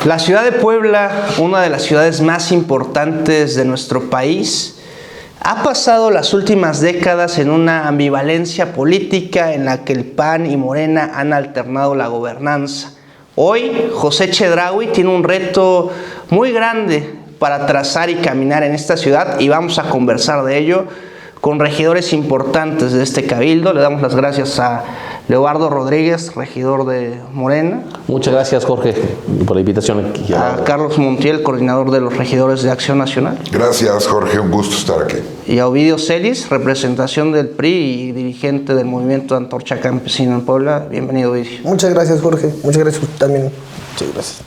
La ciudad de Puebla, una de las ciudades más importantes de nuestro país, ha pasado las últimas décadas en una ambivalencia política en la que el PAN y Morena han alternado la gobernanza. Hoy, José Chedraui tiene un reto muy grande para trazar y caminar en esta ciudad y vamos a conversar de ello con regidores importantes de este cabildo. Le damos las gracias a Leobardo Rodríguez, regidor de Morena. Muchas gracias, Jorge, por la invitación aquí. A Carlos Montiel, coordinador de los regidores de Acción Nacional. Gracias, Jorge, un gusto estar aquí. Y a Ovidio Celis, representación del PRI y dirigente del movimiento Antorcha Campesina en Puebla. Bienvenido, Ovidio. Muchas gracias, Jorge. Muchas gracias también. Muchas gracias.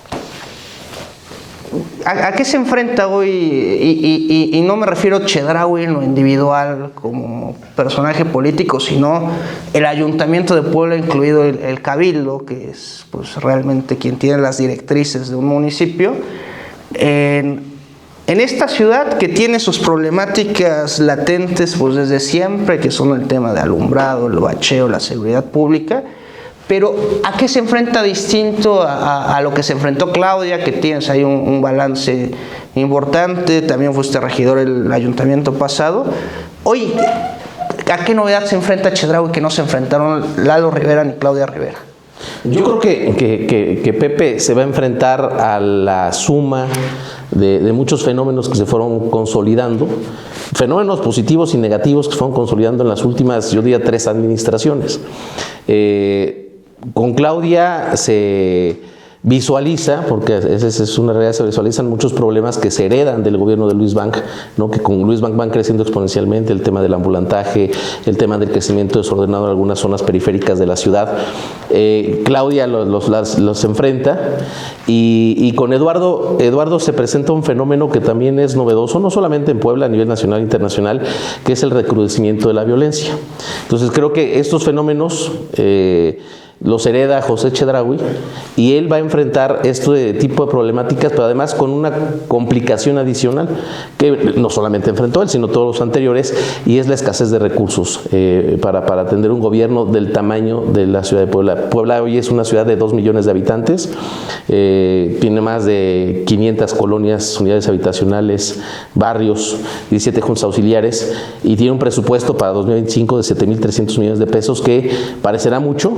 ¿A qué se enfrenta hoy? Y no me refiero a Chedraui en lo individual como personaje político, sino el Ayuntamiento de Puebla, incluido el Cabildo, que es pues, realmente quien tiene las directrices de un municipio, en esta ciudad que tiene sus problemáticas latentes pues, desde siempre, que son el tema de alumbrado, el bacheo, la seguridad pública. Pero ¿a qué se enfrenta distinto a lo que se enfrentó Claudia, que tienes ahí un balance importante? También fuiste regidor del ayuntamiento pasado. Hoy, ¿a qué novedad se enfrenta Chedraui que no se enfrentaron Lalo Rivera ni Claudia Rivera? Yo creo que Pepe se va a enfrentar a la suma de muchos fenómenos que se fueron consolidando, fenómenos positivos y negativos que se fueron consolidando en las últimas, yo diría, 3 administraciones. Con Claudia se visualiza, porque esa es una realidad, se visualizan muchos problemas que se heredan del gobierno de Luis Bank, ¿no? Que con Luis Bank van creciendo exponencialmente, el tema del ambulantaje, el tema del crecimiento desordenado en algunas zonas periféricas de la ciudad. Claudia los enfrenta y con Eduardo se presenta un fenómeno que también es novedoso, no solamente en Puebla, a nivel nacional e internacional, que es el recrudecimiento de la violencia. Entonces creo que estos fenómenos los hereda José Chedraui y él va a enfrentar este tipo de problemáticas, pero además con una complicación adicional que no solamente enfrentó él, sino todos los anteriores, y es la escasez de recursos para atender un gobierno del tamaño de la ciudad de Puebla. Puebla hoy es una ciudad de 2 millones de habitantes, tiene más de 500 colonias, unidades habitacionales, barrios, 17 juntas auxiliares, y tiene un presupuesto para 2025 de 7.300 millones de pesos, que parecerá mucho,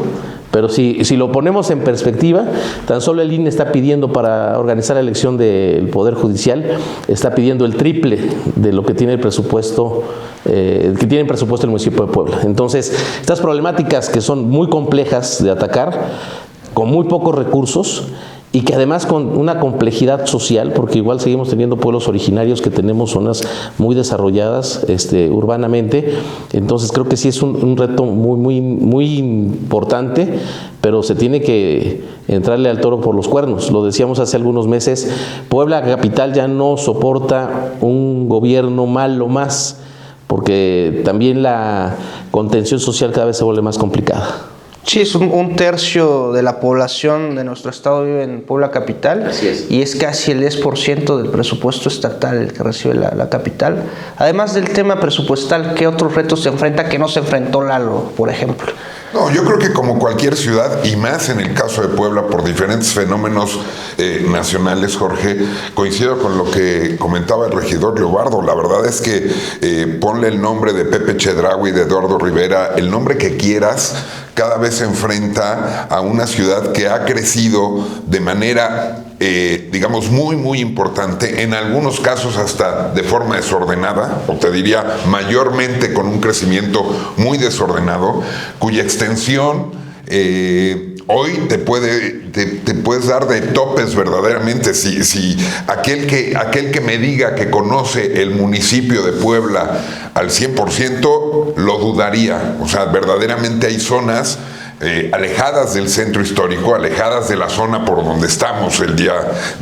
pero si lo ponemos en perspectiva, tan solo el INE está pidiendo para organizar la elección del Poder Judicial, está pidiendo el triple de lo que tiene el presupuesto, el municipio de Puebla. Entonces, estas problemáticas que son muy complejas de atacar, con muy pocos recursos, y que además con una complejidad social, porque igual seguimos teniendo pueblos originarios que tenemos zonas muy desarrolladas urbanamente. Entonces creo que sí es un reto muy importante, pero se tiene que entrarle al toro por los cuernos. Lo decíamos hace algunos meses, Puebla capital ya no soporta un gobierno malo más, porque también la contención social cada vez se vuelve más complicada. Sí, es un tercio de la población de nuestro estado vive en Puebla capital. Así es. Y es casi el 10% del presupuesto estatal el que recibe la capital. Además del tema presupuestal, ¿qué otros retos se enfrenta que no se enfrentó Lalo, por ejemplo? No, yo creo que como cualquier ciudad, y más en el caso de Puebla, por diferentes fenómenos nacionales, Jorge, coincido con lo que comentaba el regidor Leobardo. La verdad es que ponle el nombre de Pepe Chedraui, de Eduardo Rivera, el nombre que quieras, cada vez se enfrenta a una ciudad que ha crecido de manera digamos, muy importante, en algunos casos hasta de forma desordenada, o te diría mayormente con un crecimiento muy desordenado, cuya extensión hoy te puedes dar de topes verdaderamente. Si aquel que me diga que conoce el municipio de Puebla al 100%, lo dudaría. O sea, verdaderamente hay zonas alejadas del centro histórico, alejadas de la zona por donde estamos el día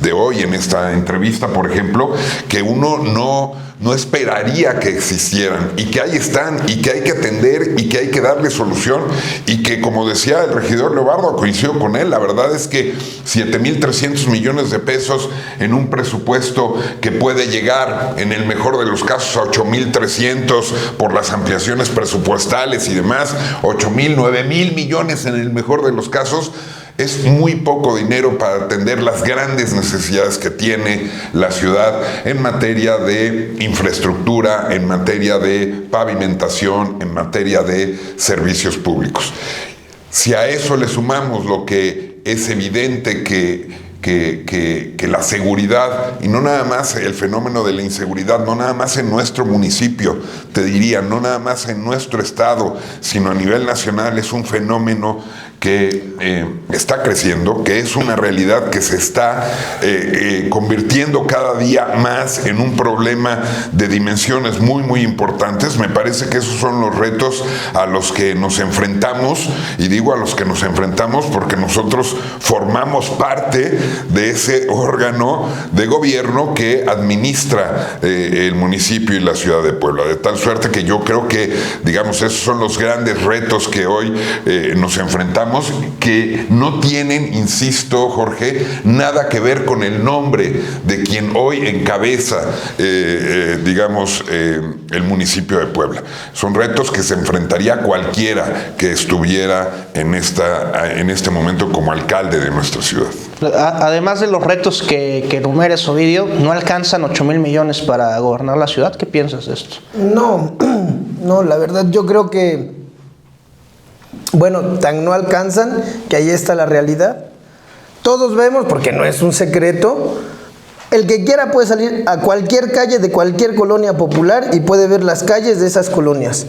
de hoy en esta entrevista, por ejemplo, que uno no esperaría que existieran, y que ahí están, y que hay que atender, y que hay que darle solución, y que, como decía el regidor Leobardo, coincido con él, la verdad es que 7.300 millones de pesos en un presupuesto que puede llegar, en el mejor de los casos, a 8.300 por las ampliaciones presupuestales y demás, 8.000, 9.000 millones en el mejor de los casos, es muy poco dinero para atender las grandes necesidades que tiene la ciudad en materia de infraestructura, en materia de pavimentación, en materia de servicios públicos. Si a eso le sumamos lo que es evidente que la seguridad, y no nada más el fenómeno de la inseguridad, no nada más en nuestro municipio, te diría, no nada más en nuestro estado, sino a nivel nacional, es un fenómeno que está creciendo, que es una realidad que se está convirtiendo cada día más en un problema de dimensiones muy, muy importantes. Me parece que esos son los retos a los que nos enfrentamos, y digo a los que nos enfrentamos porque nosotros formamos parte de ese órgano de gobierno que administra el municipio y la ciudad de Puebla, de tal suerte que yo creo que, digamos, esos son los grandes retos que hoy nos enfrentamos, que no tienen, insisto, Jorge, nada que ver con el nombre de quien hoy encabeza, digamos, el municipio de Puebla. Son retos que se enfrentaría cualquiera que estuviera en este momento como alcalde de nuestra ciudad. Además de los retos que enumeres, Ovidio, ¿no alcanzan 8,000 millones para gobernar la ciudad? ¿Qué piensas de esto? No, la verdad yo creo que, bueno, tan no alcanzan que ahí está la realidad. Todos vemos, porque no es un secreto, el que quiera puede salir a cualquier calle de cualquier colonia popular y puede ver las calles de esas colonias.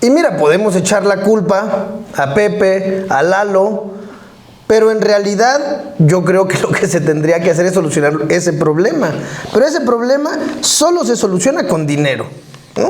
Y mira, podemos echar la culpa a Pepe, a Lalo, pero en realidad yo creo que lo que se tendría que hacer es solucionar ese problema. Pero ese problema solo se soluciona con dinero, ¿no?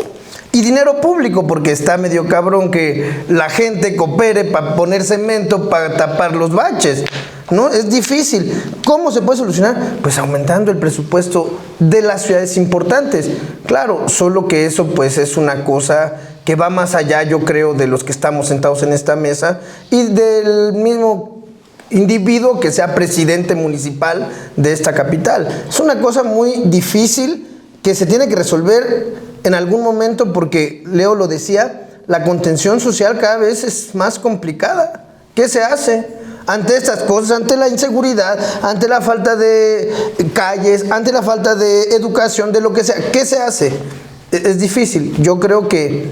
Y dinero público, porque está medio cabrón que la gente coopere para poner cemento, para tapar los baches, ¿no? Es difícil. ¿Cómo se puede solucionar? Pues aumentando el presupuesto de las ciudades importantes. Claro, solo que eso pues es una cosa que va más allá, yo creo, de los que estamos sentados en esta mesa y del mismo individuo que sea presidente municipal de esta capital. Es una cosa muy difícil que se tiene que resolver en algún momento, porque Leo lo decía, la contención social cada vez es más complicada. ¿Qué se hace ante estas cosas, ante la inseguridad, ante la falta de calles, ante la falta de educación, de lo que sea? ¿Qué se hace? Es difícil. Yo creo que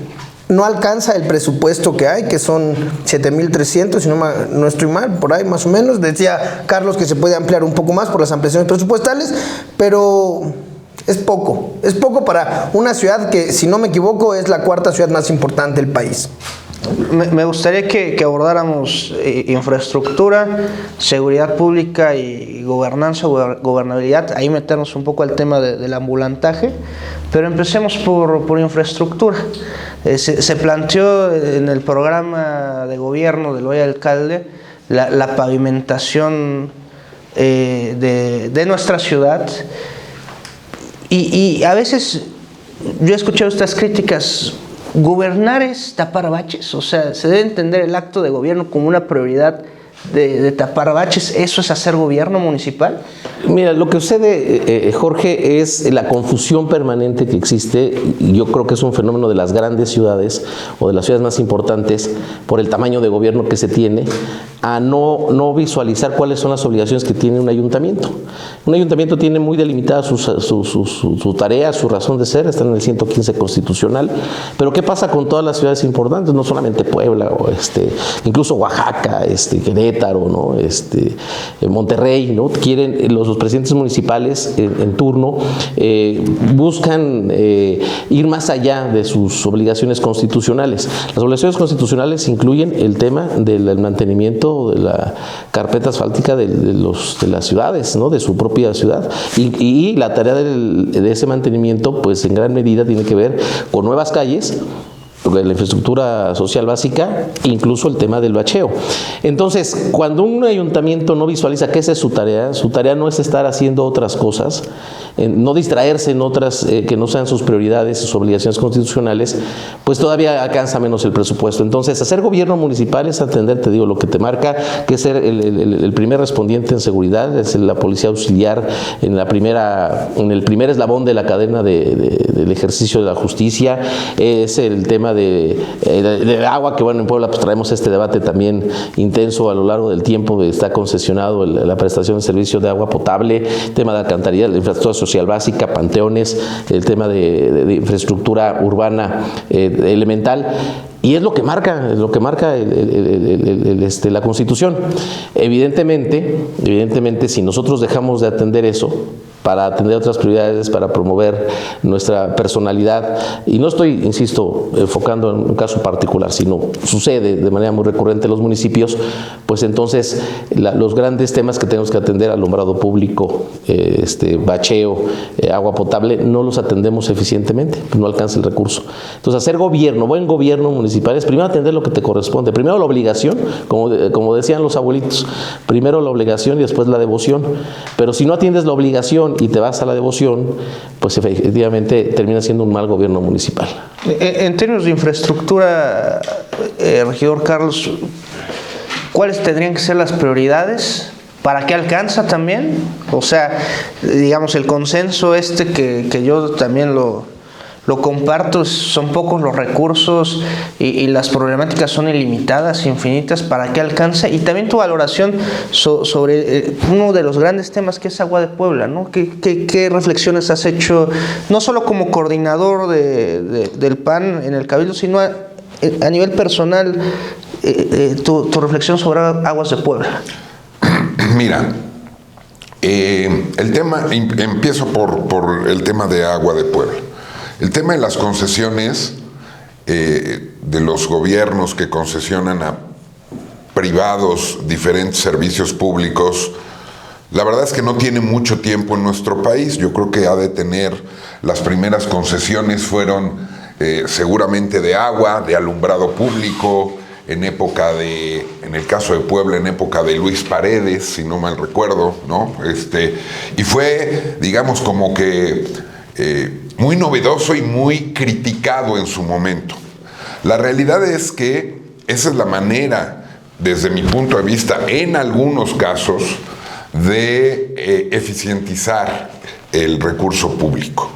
no alcanza el presupuesto que hay, que son 7,300, si no estoy mal, por ahí más o menos. Decía Carlos que se puede ampliar un poco más por las ampliaciones presupuestales, pero es poco para una ciudad que, si no me equivoco, es la 4ª ciudad más importante del país. Me gustaría que abordáramos infraestructura, seguridad pública y gobernanza, gobernabilidad. Ahí meternos un poco al tema del ambulantaje, pero empecemos por infraestructura. Se planteó en el programa de gobierno del hoy alcalde la pavimentación de nuestra ciudad. Y a veces yo he escuchado estas críticas: gobernar es tapar baches, o sea, se debe entender el acto de gobierno como una prioridad de tapar baches. ¿Eso es hacer gobierno municipal? Mira, lo que sucede, Jorge, es la confusión permanente que existe, y yo creo que es un fenómeno de las grandes ciudades o de las ciudades más importantes por el tamaño de gobierno que se tiene, a no visualizar cuáles son las obligaciones que tiene un ayuntamiento. Un ayuntamiento tiene muy delimitada su tarea, su razón de ser, está en el 115 constitucional, pero ¿qué pasa con todas las ciudades importantes? No solamente Puebla, incluso Oaxaca, Querétaro, ¿no? Monterrey, ¿no? Quieren los presidentes municipales en turno buscan ir más allá de sus obligaciones constitucionales. Las obligaciones constitucionales incluyen el tema del mantenimiento de la carpeta asfáltica de las ciudades, ¿no? De su propia ciudad, y la tarea de ese mantenimiento, pues en gran medida tiene que ver con nuevas calles, la infraestructura social básica, incluso el tema del bacheo. Entonces, cuando un ayuntamiento no visualiza que esa es su tarea no es estar haciendo otras cosas, no distraerse en otras que no sean sus prioridades, sus obligaciones constitucionales, pues todavía alcanza menos el presupuesto. Entonces, hacer gobierno municipal es atender, te digo, lo que te marca, que es ser el primer respondiente en seguridad, es la policía auxiliar en el primer eslabón de la cadena del ejercicio de la justicia, es el tema tema de agua, que bueno, en Puebla pues traemos este debate también intenso a lo largo del tiempo. Está concesionado la prestación de servicio de agua potable, tema de alcantarillado, la infraestructura social básica, panteones, el tema de infraestructura urbana elemental. Y es lo que marca la Constitución. Evidentemente, si nosotros dejamos de atender eso para atender otras prioridades, para promover nuestra personalidad, y no estoy, insisto, enfocando en un caso particular, sino sucede de manera muy recurrente en los municipios, pues entonces los grandes temas que tenemos que atender, alumbrado público, bacheo, agua potable, no los atendemos eficientemente, no alcanza el recurso. Entonces, hacer buen gobierno municipal es primero atender lo que te corresponde, primero la obligación, como decían los abuelitos, primero la obligación y después la devoción. Pero si no atiendes la obligación y te vas a la devoción, pues efectivamente termina siendo un mal gobierno municipal. En términos de infraestructura, regidor Carlos, ¿cuáles tendrían que ser las prioridades? ¿Para qué alcanza también? O sea, digamos, el consenso que yo también lo comparto, son pocos los recursos y las problemáticas son ilimitadas, infinitas. ¿Para qué alcanza? Y también tu valoración sobre uno de los grandes temas que es Agua de Puebla, ¿no? ¿Qué reflexiones has hecho, no solo como coordinador del PAN en el Cabildo, sino a nivel personal, tu reflexión sobre Aguas de Puebla? Mira, el tema, empiezo por el tema de Agua de Puebla. El tema de las concesiones, de los gobiernos que concesionan a privados diferentes servicios públicos, la verdad es que no tiene mucho tiempo en nuestro país. Yo creo que ha de tener, las primeras concesiones fueron seguramente de agua, de alumbrado público, en el caso de Puebla, en época de Luis Paredes, si no mal recuerdo, ¿no? Y fue, digamos, como que muy novedoso y muy criticado en su momento. La realidad es que esa es la manera, desde mi punto de vista, en algunos casos, de eficientizar el recurso público.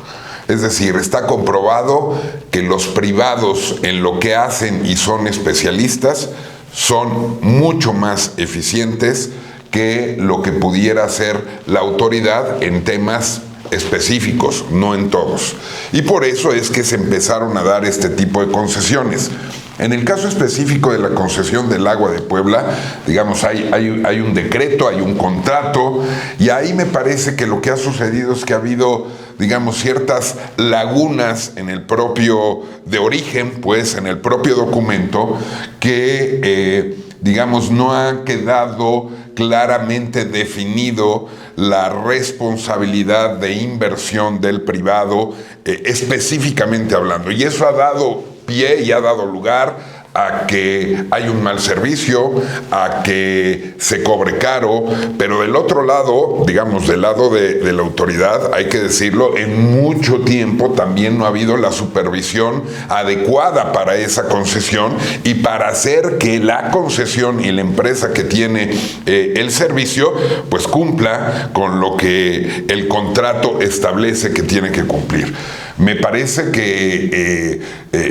Es decir, está comprobado que los privados en lo que hacen y son especialistas son mucho más eficientes que lo que pudiera hacer la autoridad en temas específicos, no en todos. Y por eso es que se empezaron a dar este tipo de concesiones. En el caso específico de la concesión del Agua de Puebla, digamos, hay un decreto, hay un contrato, y ahí me parece que lo que ha sucedido es que ha habido, digamos, ciertas lagunas en el propio, de origen, pues, en el propio documento, que, digamos, no ha quedado claramente definido la responsabilidad de inversión del privado, específicamente hablando. Y eso ha dado pie y ha dado lugar a que hay un mal servicio, a que se cobre caro, pero del otro lado, digamos, del lado de la autoridad, hay que decirlo, en mucho tiempo también no ha habido la supervisión adecuada para esa concesión y para hacer que la concesión y la empresa que tiene el servicio, pues cumpla con lo que el contrato establece que tiene que cumplir. Me parece que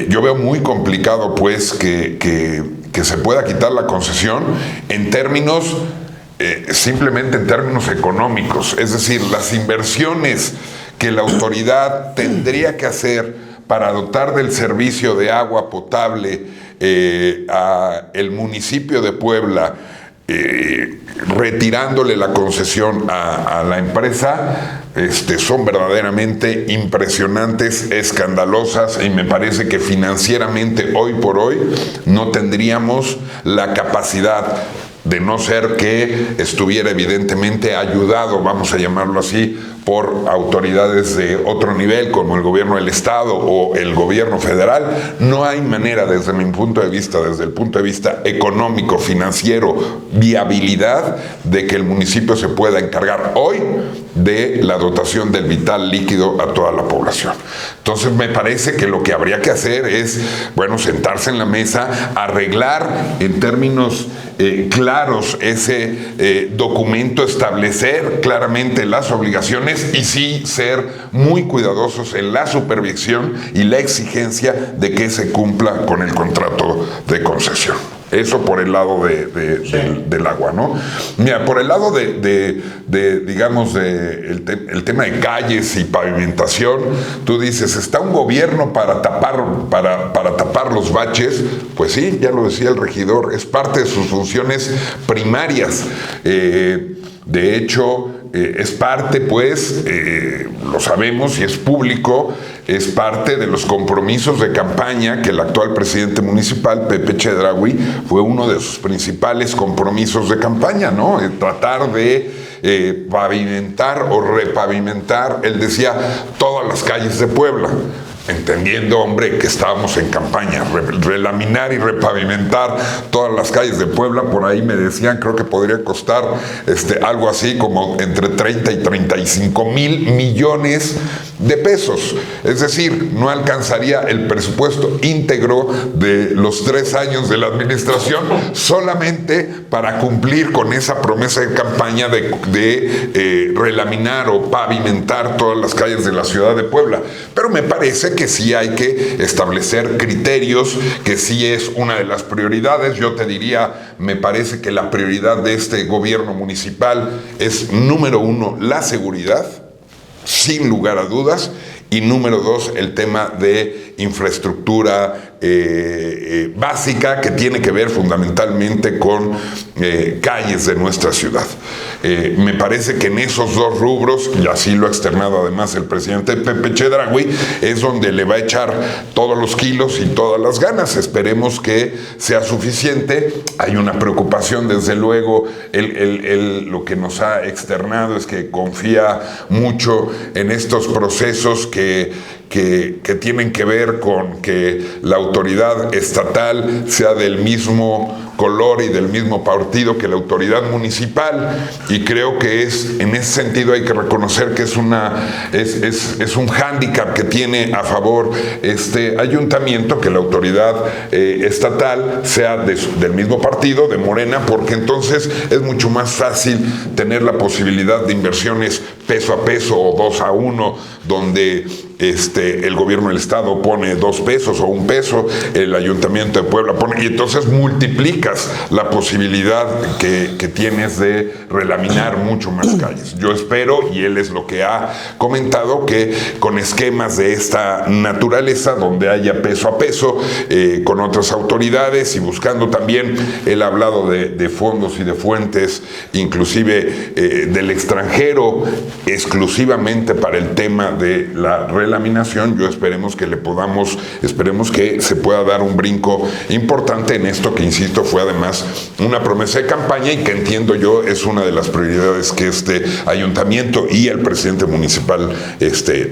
yo veo muy complicado, pues, que se pueda quitar la concesión en términos, simplemente en términos económicos. Es decir, las inversiones que la autoridad tendría que hacer para dotar del servicio de agua potable a el municipio de Puebla, retirándole la concesión a la empresa, son verdaderamente impresionantes, escandalosas, y me parece que financieramente hoy por hoy no tendríamos la capacidad, de no ser que estuviera evidentemente ayudado, vamos a llamarlo así, por autoridades de otro nivel, como el gobierno del Estado o el gobierno federal. No hay manera, desde mi punto de vista, desde el punto de vista económico, financiero, viabilidad, de que el municipio se pueda encargar hoy de la dotación del vital líquido a toda la población. Entonces me parece que lo que habría que hacer es, bueno, sentarse en la mesa, arreglar en términos claros ese documento, establecer claramente las obligaciones y sí ser muy cuidadosos en la supervisión y la exigencia de que se cumpla con el contrato de concesión. Eso por el lado del agua, ¿no? Mira, por el lado digamos, el tema de calles y pavimentación, tú dices, ¿está un gobierno para tapar los baches? Pues sí, ya lo decía el regidor, es parte de sus funciones primarias. De hecho, es parte, pues, lo sabemos y es público, es parte de los compromisos de campaña que el actual presidente municipal, Pepe Chedraui, fue uno de sus principales compromisos de campaña, ¿no? Tratar de pavimentar o repavimentar, él decía, todas las calles de Puebla. Entendiendo, hombre, que estábamos en campaña, relaminar y repavimentar todas las calles de Puebla, por ahí me decían, creo que podría costar algo así como entre 30 y 35 mil millones de pesos. Es decir, no alcanzaría el presupuesto íntegro de los 3 años de la administración solamente para cumplir con esa promesa de campaña de relaminar o pavimentar todas las calles de la ciudad de Puebla. Pero me parece que sí hay que establecer criterios, que sí es una de las prioridades. Yo te diría, me parece que la prioridad de este gobierno municipal es, número 1, la seguridad, sin lugar a dudas, y número 2, el tema de infraestructura básica que tiene que ver fundamentalmente con calles de nuestra ciudad. Me parece que en esos 2 rubros, y así lo ha externado además el presidente Pepe Chedraui, es donde le va a echar todos los kilos y todas las ganas. Esperemos que sea suficiente. Hay una preocupación, desde luego, lo que nos ha externado es que confía mucho en estos procesos que tienen que ver con que la autoridad estatal sea del mismo color y del mismo partido que la autoridad municipal, y creo que en ese sentido hay que reconocer que es un hándicap que tiene a favor este ayuntamiento, que la autoridad estatal sea del mismo partido, de Morena, porque entonces es mucho más fácil tener la posibilidad de inversiones peso a peso o 2 a 1, donde el gobierno del estado pone 2 pesos o 1 peso, el ayuntamiento de Puebla pone, y entonces multiplicas la posibilidad que tienes de relaminar mucho más calles. Yo espero, y él es lo que ha comentado, que con esquemas de esta naturaleza, donde haya peso a peso con otras autoridades, y buscando también, él ha hablado de fondos y de fuentes, inclusive del extranjero, exclusivamente para el tema de la relaminación. Esperemos que se pueda dar un brinco importante en esto, que insisto, fue además una promesa de campaña y que, entiendo yo, es una de las prioridades que este ayuntamiento y el presidente municipal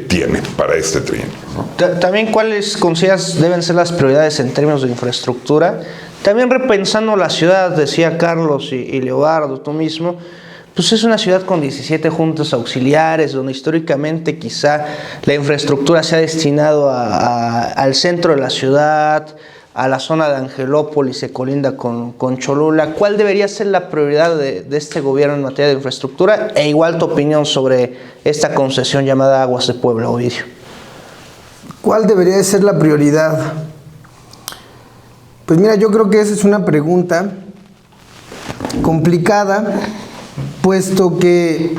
tiene para este trienio, ¿no? También, ¿cuáles consideras deben ser las prioridades en términos de infraestructura? También repensando la ciudad, decía Carlos y Leobardo, tú mismo, pues es una ciudad con 17 juntas auxiliares, donde históricamente quizá la infraestructura se ha destinado al centro de la ciudad, a la zona de Angelópolis, se colinda con Cholula. ¿Cuál debería ser la prioridad de este gobierno en materia de infraestructura? E igual tu opinión sobre esta concesión llamada Aguas de Puebla, Ovidio. ¿Cuál debería ser la prioridad? Pues mira, yo creo que esa es una pregunta complicada, puesto que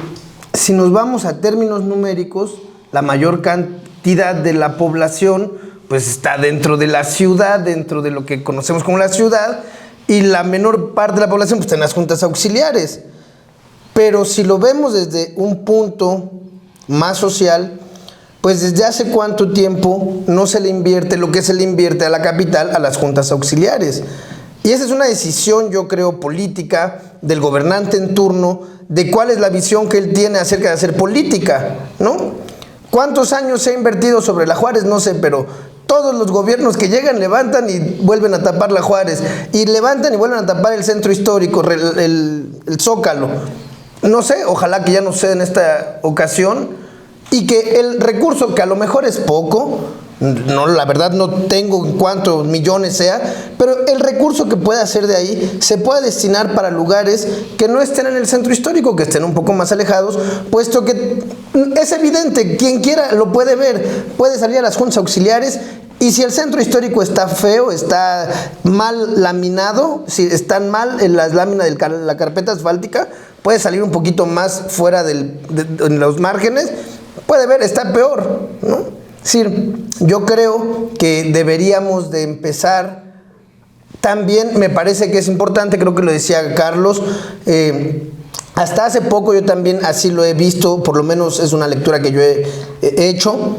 si nos vamos a términos numéricos, la mayor cantidad de la población pues está dentro de la ciudad, dentro de lo que conocemos como la ciudad, y la menor parte de la población pues está en las juntas auxiliares. Pero si lo vemos desde un punto más social, pues desde hace cuánto tiempo no se le invierte lo que se le invierte a la capital, a las juntas auxiliares. Y esa es una decisión, yo creo, política del gobernante en turno, de cuál es la visión que él tiene acerca de hacer política, ¿no? ¿Cuántos años se ha invertido sobre la Juárez? No sé, pero todos los gobiernos que llegan levantan y vuelven a tapar la Juárez, y levantan y vuelven a tapar el centro histórico, el Zócalo. No sé, ojalá que ya no sea en esta ocasión, y que el recurso, que a lo mejor es poco, No, la verdad no tengo cuántos millones sea, pero el recurso que pueda hacer de ahí se puede destinar para lugares que no estén en el centro histórico, que estén un poco más alejados, puesto que es evidente, quien quiera lo puede ver, puede salir a las juntas auxiliares. Y si el centro histórico está feo, está mal laminado, si están mal en las láminas de la carpeta asfáltica, puede salir un poquito más fuera de los márgenes, puede ver, está peor, ¿no? Es decir, yo creo que deberíamos de empezar, también me parece que es importante, creo que lo decía Carlos, hasta hace poco yo también así lo he visto, por lo menos es una lectura que yo he hecho.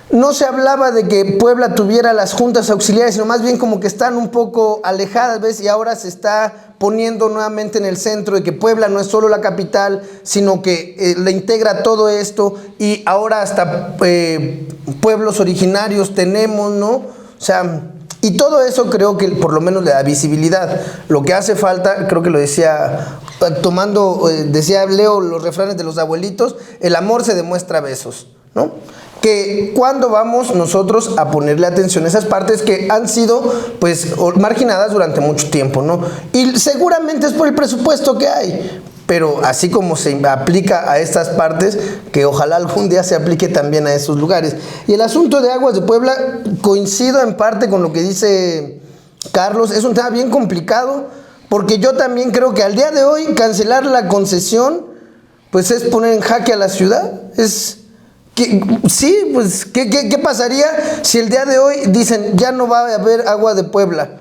No se hablaba de que Puebla tuviera las juntas auxiliares, sino más bien como que están un poco alejadas, ¿ves? Y ahora se está poniendo nuevamente en el centro de que Puebla no es solo la capital, sino que le integra todo esto, y ahora hasta pueblos originarios tenemos, ¿no? O sea, y todo eso creo que por lo menos le da visibilidad. Lo que hace falta, creo que lo decía, decía Leo los refranes de los abuelitos, el amor se demuestra a besos, ¿no? Que cuando vamos nosotros a ponerle atención a esas partes que han sido pues marginadas durante mucho tiempo, ¿no? Y seguramente es por el presupuesto que hay, pero así como se aplica a estas partes, que ojalá algún día se aplique también a esos lugares. Y el asunto de Aguas de Puebla, coincido en parte con lo que dice Carlos, es un tema bien complicado, porque yo también creo que al día de hoy cancelar la concesión pues es poner en jaque a la ciudad. Sí, pues, ¿qué pasaría si el día de hoy dicen ya no va a haber Agua de Puebla?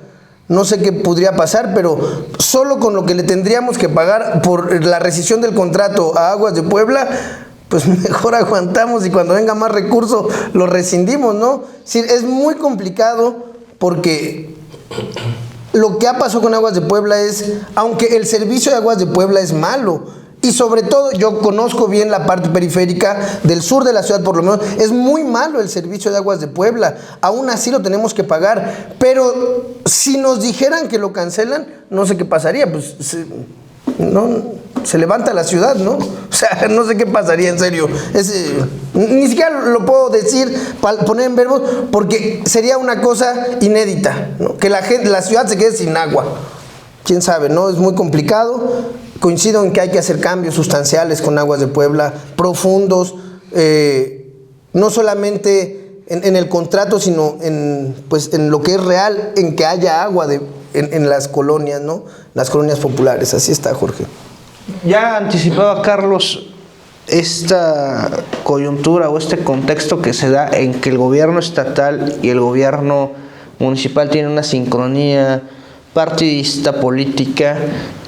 No sé qué podría pasar, pero solo con lo que le tendríamos que pagar por la rescisión del contrato a Aguas de Puebla, pues mejor aguantamos y cuando venga más recurso lo rescindimos, ¿no? Sí, es muy complicado porque lo que ha pasado con Aguas de Puebla es, aunque el servicio de Aguas de Puebla es malo, y sobre todo, yo conozco bien la parte periférica del sur de la ciudad, por lo menos, es muy malo el servicio de Aguas de Puebla. Aún así lo tenemos que pagar. Pero si nos dijeran que lo cancelan, no sé qué pasaría. Pues se levanta la ciudad, ¿no? O sea, no sé qué pasaría, en serio. Ni siquiera lo puedo decir, poner en verbos, porque sería una cosa inédita, ¿no? Que la ciudad se quede sin agua. Quién sabe, ¿no? Es muy complicado. Coincido en que hay que hacer cambios sustanciales con Aguas de Puebla, profundos, no solamente en el contrato, sino en lo que es real, en que haya agua en las colonias, ¿no? Las colonias populares. Así está, Jorge. Ya anticipaba Carlos esta coyuntura o este contexto que se da en que el gobierno estatal y el gobierno municipal tienen una sincronía partidista, política.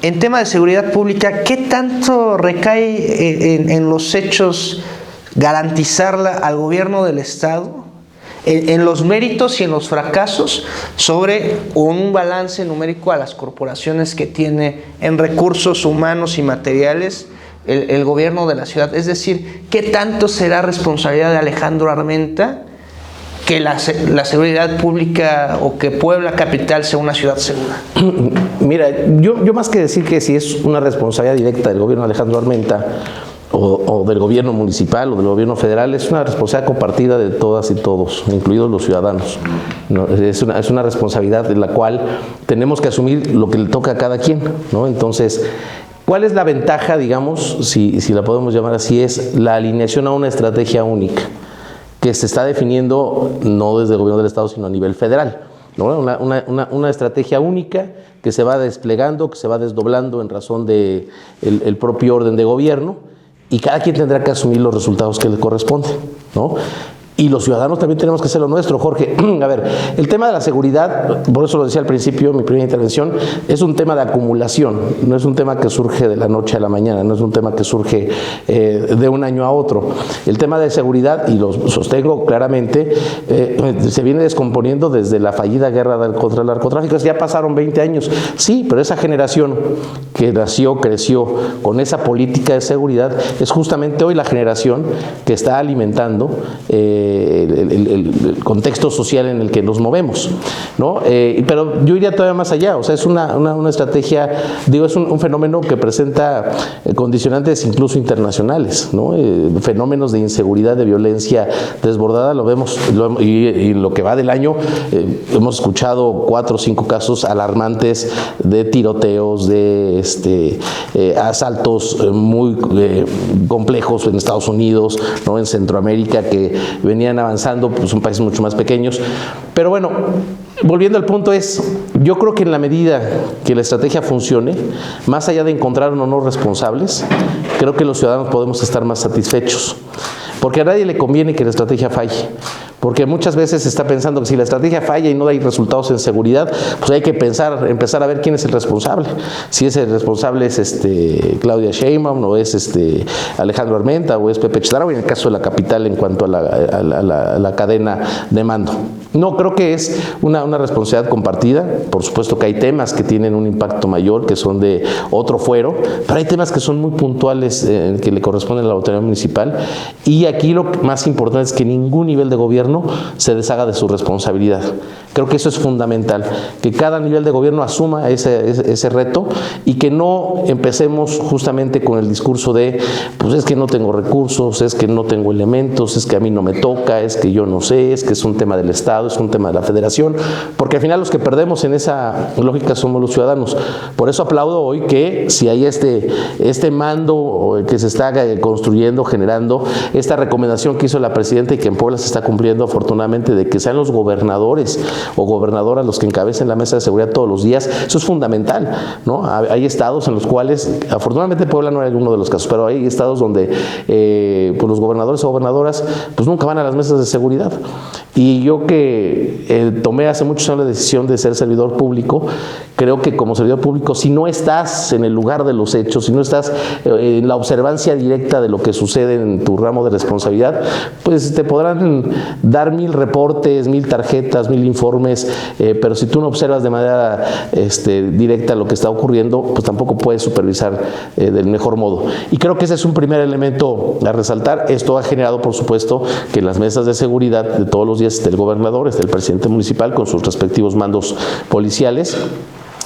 En tema de seguridad pública, ¿qué tanto recae en los hechos garantizarla al gobierno del Estado, en los méritos y en los fracasos, sobre un balance numérico a las corporaciones que tiene en recursos humanos y materiales el gobierno de la ciudad? Es decir, ¿qué tanto será responsabilidad de Alejandro Armenta que la seguridad pública o que Puebla capital sea una ciudad segura? Mira, yo más que decir que si es una responsabilidad directa del gobierno de Alejandro Armenta o del gobierno municipal o del gobierno federal, es una responsabilidad compartida de todas y todos, incluidos los ciudadanos, ¿no? Es una responsabilidad en la cual tenemos que asumir lo que le toca a cada quien, ¿no? Entonces, ¿cuál es la ventaja, digamos, si la podemos llamar así? Es la alineación a una estrategia única que se está definiendo no desde el gobierno del Estado, sino a nivel federal, ¿no? Una estrategia única que se va desplegando, que se va desdoblando en razón de el propio orden de gobierno, y cada quien tendrá que asumir los resultados que le corresponden, ¿no? Y los ciudadanos también tenemos que hacer lo nuestro, Jorge. A ver, el tema de la seguridad, por eso lo decía al principio, mi primera intervención, es un tema de acumulación, no es un tema que surge de la noche a la mañana, no es un tema que surge de un año a otro. El tema de seguridad, y lo sostengo claramente, se viene descomponiendo desde la fallida guerra contra el narcotráfico. Ya pasaron 20 años, sí, pero esa generación que creció con esa política de seguridad, es justamente hoy la generación que está alimentando el contexto social en el que nos movemos, ¿no? Pero yo iría todavía más allá, o sea, es una estrategia, digo, es un fenómeno que presenta condicionantes incluso internacionales, ¿no? Fenómenos de inseguridad, de violencia desbordada, lo vemos, y lo que va del año, hemos escuchado 4 o 5 casos alarmantes de tiroteos, de asaltos muy complejos en Estados Unidos, ¿no? En Centroamérica, que venían avanzando, pues son países mucho más pequeños. Pero bueno, volviendo al punto yo creo que en la medida que la estrategia funcione, más allá de encontrar o no responsables, creo que los ciudadanos podemos estar más satisfechos. Porque a nadie le conviene que la estrategia falle. Porque muchas veces se está pensando que si la estrategia falla y no hay resultados en seguridad, pues hay que empezar a ver quién es el responsable. Si es el responsable es Claudia Sheinbaum, o es Alejandro Armenta, o es Pepe Chedraui, en el caso de la capital en cuanto a la cadena de mando. No, creo que es una responsabilidad compartida. Por supuesto que hay temas que tienen un impacto mayor, que son de otro fuero, pero hay temas que son muy puntuales que le corresponden a la autoridad municipal. Y aquí lo más importante es que ningún nivel de gobierno se deshaga de su responsabilidad. Creo que eso es fundamental, que cada nivel de gobierno asuma ese reto y que no empecemos justamente con el discurso de, pues es que no tengo recursos, es que no tengo elementos, es que a mí no me toca, es que yo no sé, es que es un tema del Estado, es un tema de la Federación, porque al final los que perdemos en esa lógica somos los ciudadanos. Por eso aplaudo hoy que si hay este mando que se está construyendo, generando, esta recomendación que hizo la presidenta y que en Puebla se está cumpliendo afortunadamente, de que sean los gobernadores o gobernadoras los que encabecen la mesa de seguridad todos los días. Eso es fundamental, ¿no? Hay estados en los cuales, afortunadamente Puebla no es uno de los casos, pero hay estados donde pues los gobernadores o gobernadoras pues nunca van a las mesas de seguridad. Y yo que tomé hace muchos años la decisión de ser servidor público, creo que como servidor público, si no estás en el lugar de los hechos, si no estás en la observancia directa de lo que sucede en tu ramo de responsabilidad, pues te podrán dar 1000 reportes, 1000 tarjetas, 1000 informes, pero si tú no observas de manera directa lo que está ocurriendo, pues tampoco puedes supervisar del mejor modo. Y creo que ese es un primer elemento a resaltar. Esto ha generado, por supuesto, que en las mesas de seguridad de todos los días esté el gobernador, esté el presidente municipal con sus respectivos mandos policiales.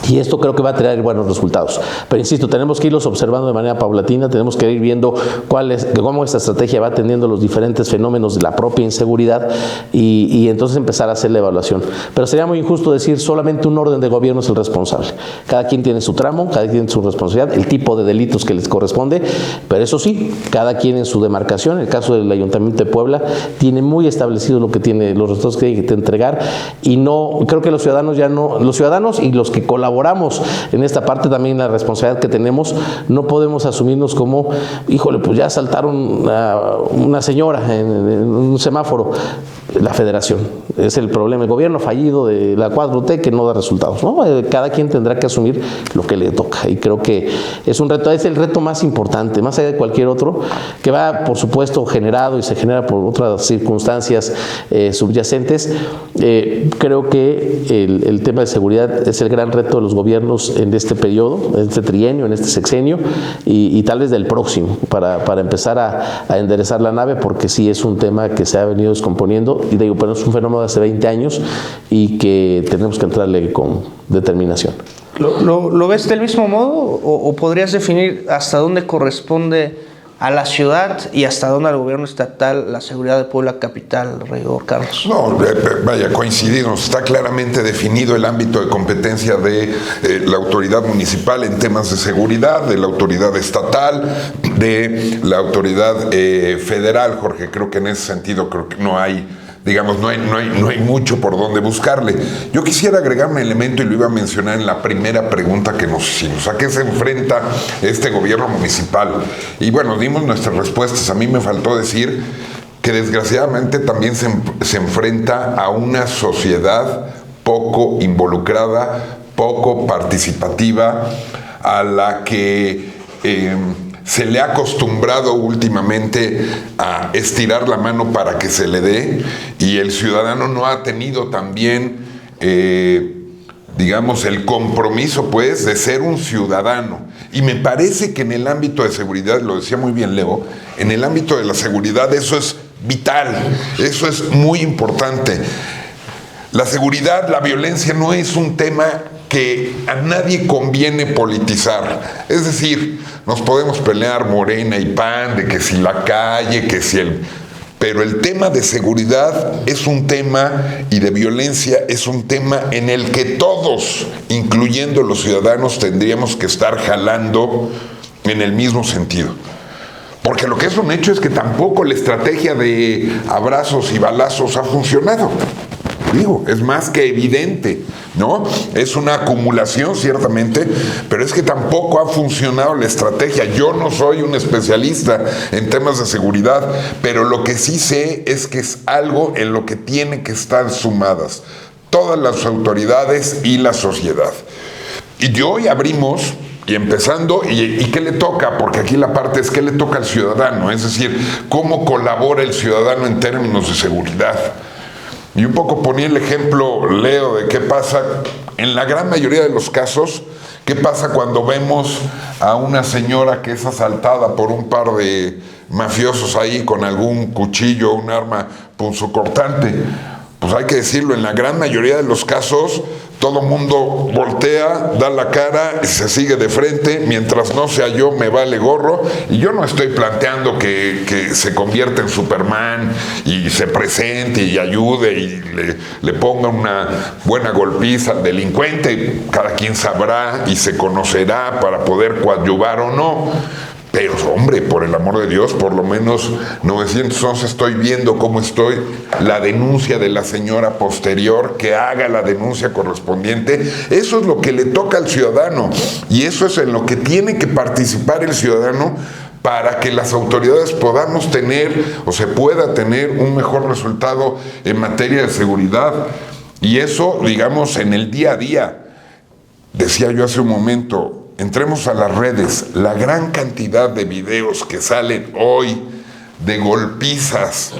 Y esto creo que va a traer buenos resultados. Pero insisto, tenemos que irlos observando de manera paulatina, tenemos que ir viendo cómo esta estrategia va atendiendo los diferentes fenómenos de la propia inseguridad y entonces empezar a hacer la evaluación. Pero sería muy injusto decir solamente un orden de gobierno es el responsable. Cada quien tiene su tramo, cada quien tiene su responsabilidad, el tipo de delitos que les corresponde, pero eso sí, cada quien en su demarcación. En el caso del Ayuntamiento de Puebla, tiene muy establecido lo que tiene, los resultados que tiene que entregar, y no, creo que los ciudadanos y los que colaboramos en esta parte también, la responsabilidad que tenemos, no podemos asumirnos como, híjole, pues ya asaltaron a una señora en un semáforo. La Federación es el problema, el gobierno fallido de la 4T que no da resultados, ¿no? Cada quien tendrá que asumir lo que le toca, y creo que es un reto, es el reto más importante, más allá de cualquier otro, que va, por supuesto, generado y se genera por otras circunstancias subyacentes. Creo que el tema de seguridad es el gran reto de los gobiernos en este periodo, en este trienio, en este sexenio, y tal vez del próximo, para empezar a enderezar la nave, porque sí es un tema que se ha venido descomponiendo. Y digo, pero es un fenómeno de hace 20 años y que tenemos que entrarle con determinación. ¿Lo ves del mismo modo o podrías definir hasta dónde corresponde a la ciudad y hasta dónde al gobierno estatal la seguridad de Puebla capital, regidor Carlos? No, vaya, coincidimos. Está claramente definido el ámbito de competencia de la autoridad municipal en temas de seguridad, de la autoridad estatal, de la autoridad federal, Jorge. Creo que en ese sentido creo que no hay mucho por donde buscarle. Yo quisiera agregar un elemento, y lo iba a mencionar en la primera pregunta que nos hicimos: ¿a qué se enfrenta este gobierno municipal? Y bueno, dimos nuestras respuestas. A mí me faltó decir que desgraciadamente también se enfrenta a una sociedad poco involucrada, poco participativa, a la que se le ha acostumbrado últimamente a estirar la mano para que se le dé, y el ciudadano no ha tenido también, el compromiso, pues, de ser un ciudadano. Y me parece que en el ámbito de seguridad, lo decía muy bien Leo, en el ámbito de la seguridad eso es vital, eso es muy importante. La seguridad, la violencia no es un tema que a nadie conviene politizar. Es decir, nos podemos pelear Morena y PAN de que si la calle, que si el... Pero el tema de seguridad es un tema, y de violencia es un tema en el que todos, incluyendo los ciudadanos, tendríamos que estar jalando en el mismo sentido. Porque lo que es un hecho es que tampoco la estrategia de abrazos y balazos ha funcionado. Digo, es más que evidente, ¿no? Es una acumulación, ciertamente, pero es que tampoco ha funcionado la estrategia. Yo no soy un especialista en temas de seguridad, pero lo que sí sé es que es algo en lo que tienen que estar sumadas todas las autoridades y la sociedad. Y hoy abrimos... Y empezando, ¿y qué le toca? Porque aquí la parte es qué le toca al ciudadano, es decir, cómo colabora el ciudadano en términos de seguridad. Y un poco ponía el ejemplo, Leo, de qué pasa, en la gran mayoría de los casos, qué pasa cuando vemos a una señora que es asaltada por un par de mafiosos ahí con algún cuchillo, un arma punzocortante. Pues hay que decirlo, en la gran mayoría de los casos, todo mundo voltea, da la cara y se sigue de frente, mientras no sea yo, me vale gorro. Y yo no estoy planteando que se convierta en Superman y se presente y ayude y le ponga una buena golpiza al delincuente. Cada quien sabrá y se conocerá para poder coadyuvar o no. Pero, hombre, por el amor de Dios, por lo menos 911 estoy viendo cómo estoy, la denuncia de la señora posterior, que haga la denuncia correspondiente. Eso es lo que le toca al ciudadano y eso es en lo que tiene que participar el ciudadano para que las autoridades podamos tener o se pueda tener un mejor resultado en materia de seguridad. Y eso, digamos, en el día a día. Decía yo hace un momento, entremos a las redes, la gran cantidad de videos que salen hoy de golpizas,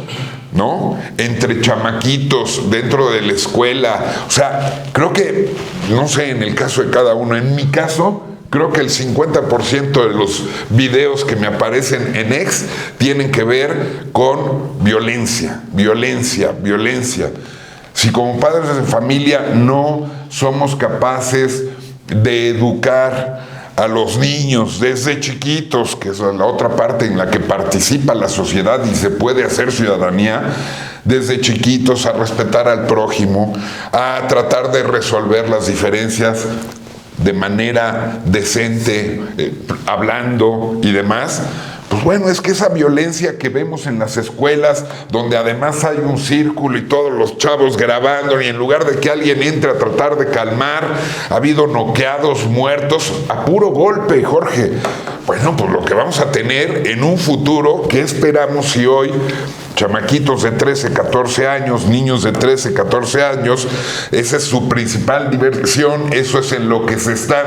¿no? Entre chamaquitos dentro de la escuela. O sea, creo que, no sé, en el caso de cada uno, en mi caso, creo que el 50% de los videos que me aparecen en X tienen que ver con violencia, violencia, violencia. Si como padres de familia no somos capaces de educar a los niños desde chiquitos, que es la otra parte en la que participa la sociedad y se puede hacer ciudadanía, desde chiquitos a respetar al prójimo, a tratar de resolver las diferencias de manera decente, hablando y demás. Pues bueno, es que esa violencia que vemos en las escuelas, donde además hay un círculo y todos los chavos grabando, y en lugar de que alguien entre a tratar de calmar, ha habido noqueados, muertos, a puro golpe, Jorge. Bueno, pues lo que vamos a tener en un futuro, ¿qué esperamos si hoy chamaquitos de 13, 14 años, niños de 13, 14 años, esa es su principal diversión, eso es en lo que se están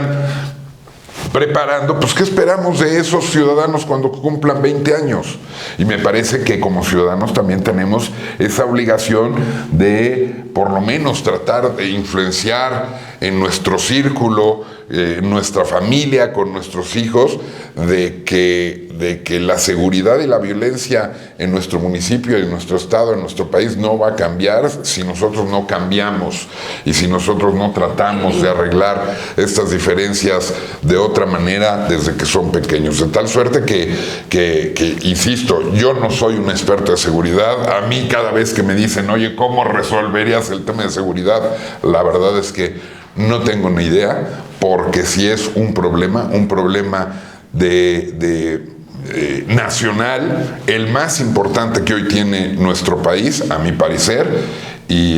preparando? Pues ¿qué esperamos de esos ciudadanos cuando cumplan 20 años? Y me parece que como ciudadanos también tenemos esa obligación de por lo menos tratar de influenciar en nuestro círculo, en nuestra familia, con nuestros hijos, de que la seguridad y la violencia en nuestro municipio, en nuestro estado, en nuestro país no va a cambiar si nosotros no cambiamos y si nosotros no tratamos de arreglar estas diferencias de otra manera desde que son pequeños. De tal suerte que insisto, yo no soy un experto de seguridad. A mí cada vez que me dicen, oye, ¿cómo resolverías el tema de seguridad? La verdad es que no tengo ni idea, porque si es un problema nacional, el más importante que hoy tiene nuestro país, a mi parecer, y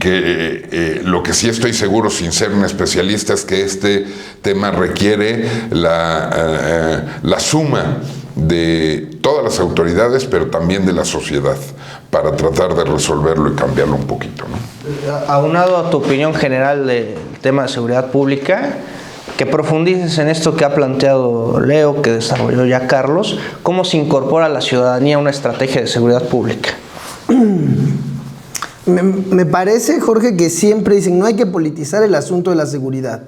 que lo que sí estoy seguro, sin ser un especialista, es que este tema requiere la suma de todas las autoridades, pero también de la sociedad, para tratar de resolverlo y cambiarlo un poquito, ¿no? Aunado a tu opinión general del tema de seguridad pública, que profundices en esto que ha planteado Leo, que desarrolló ya Carlos, ¿cómo se incorpora a la ciudadanía a una estrategia de seguridad pública? Me parece, Jorge, que siempre dicen no hay que politizar el asunto de la seguridad,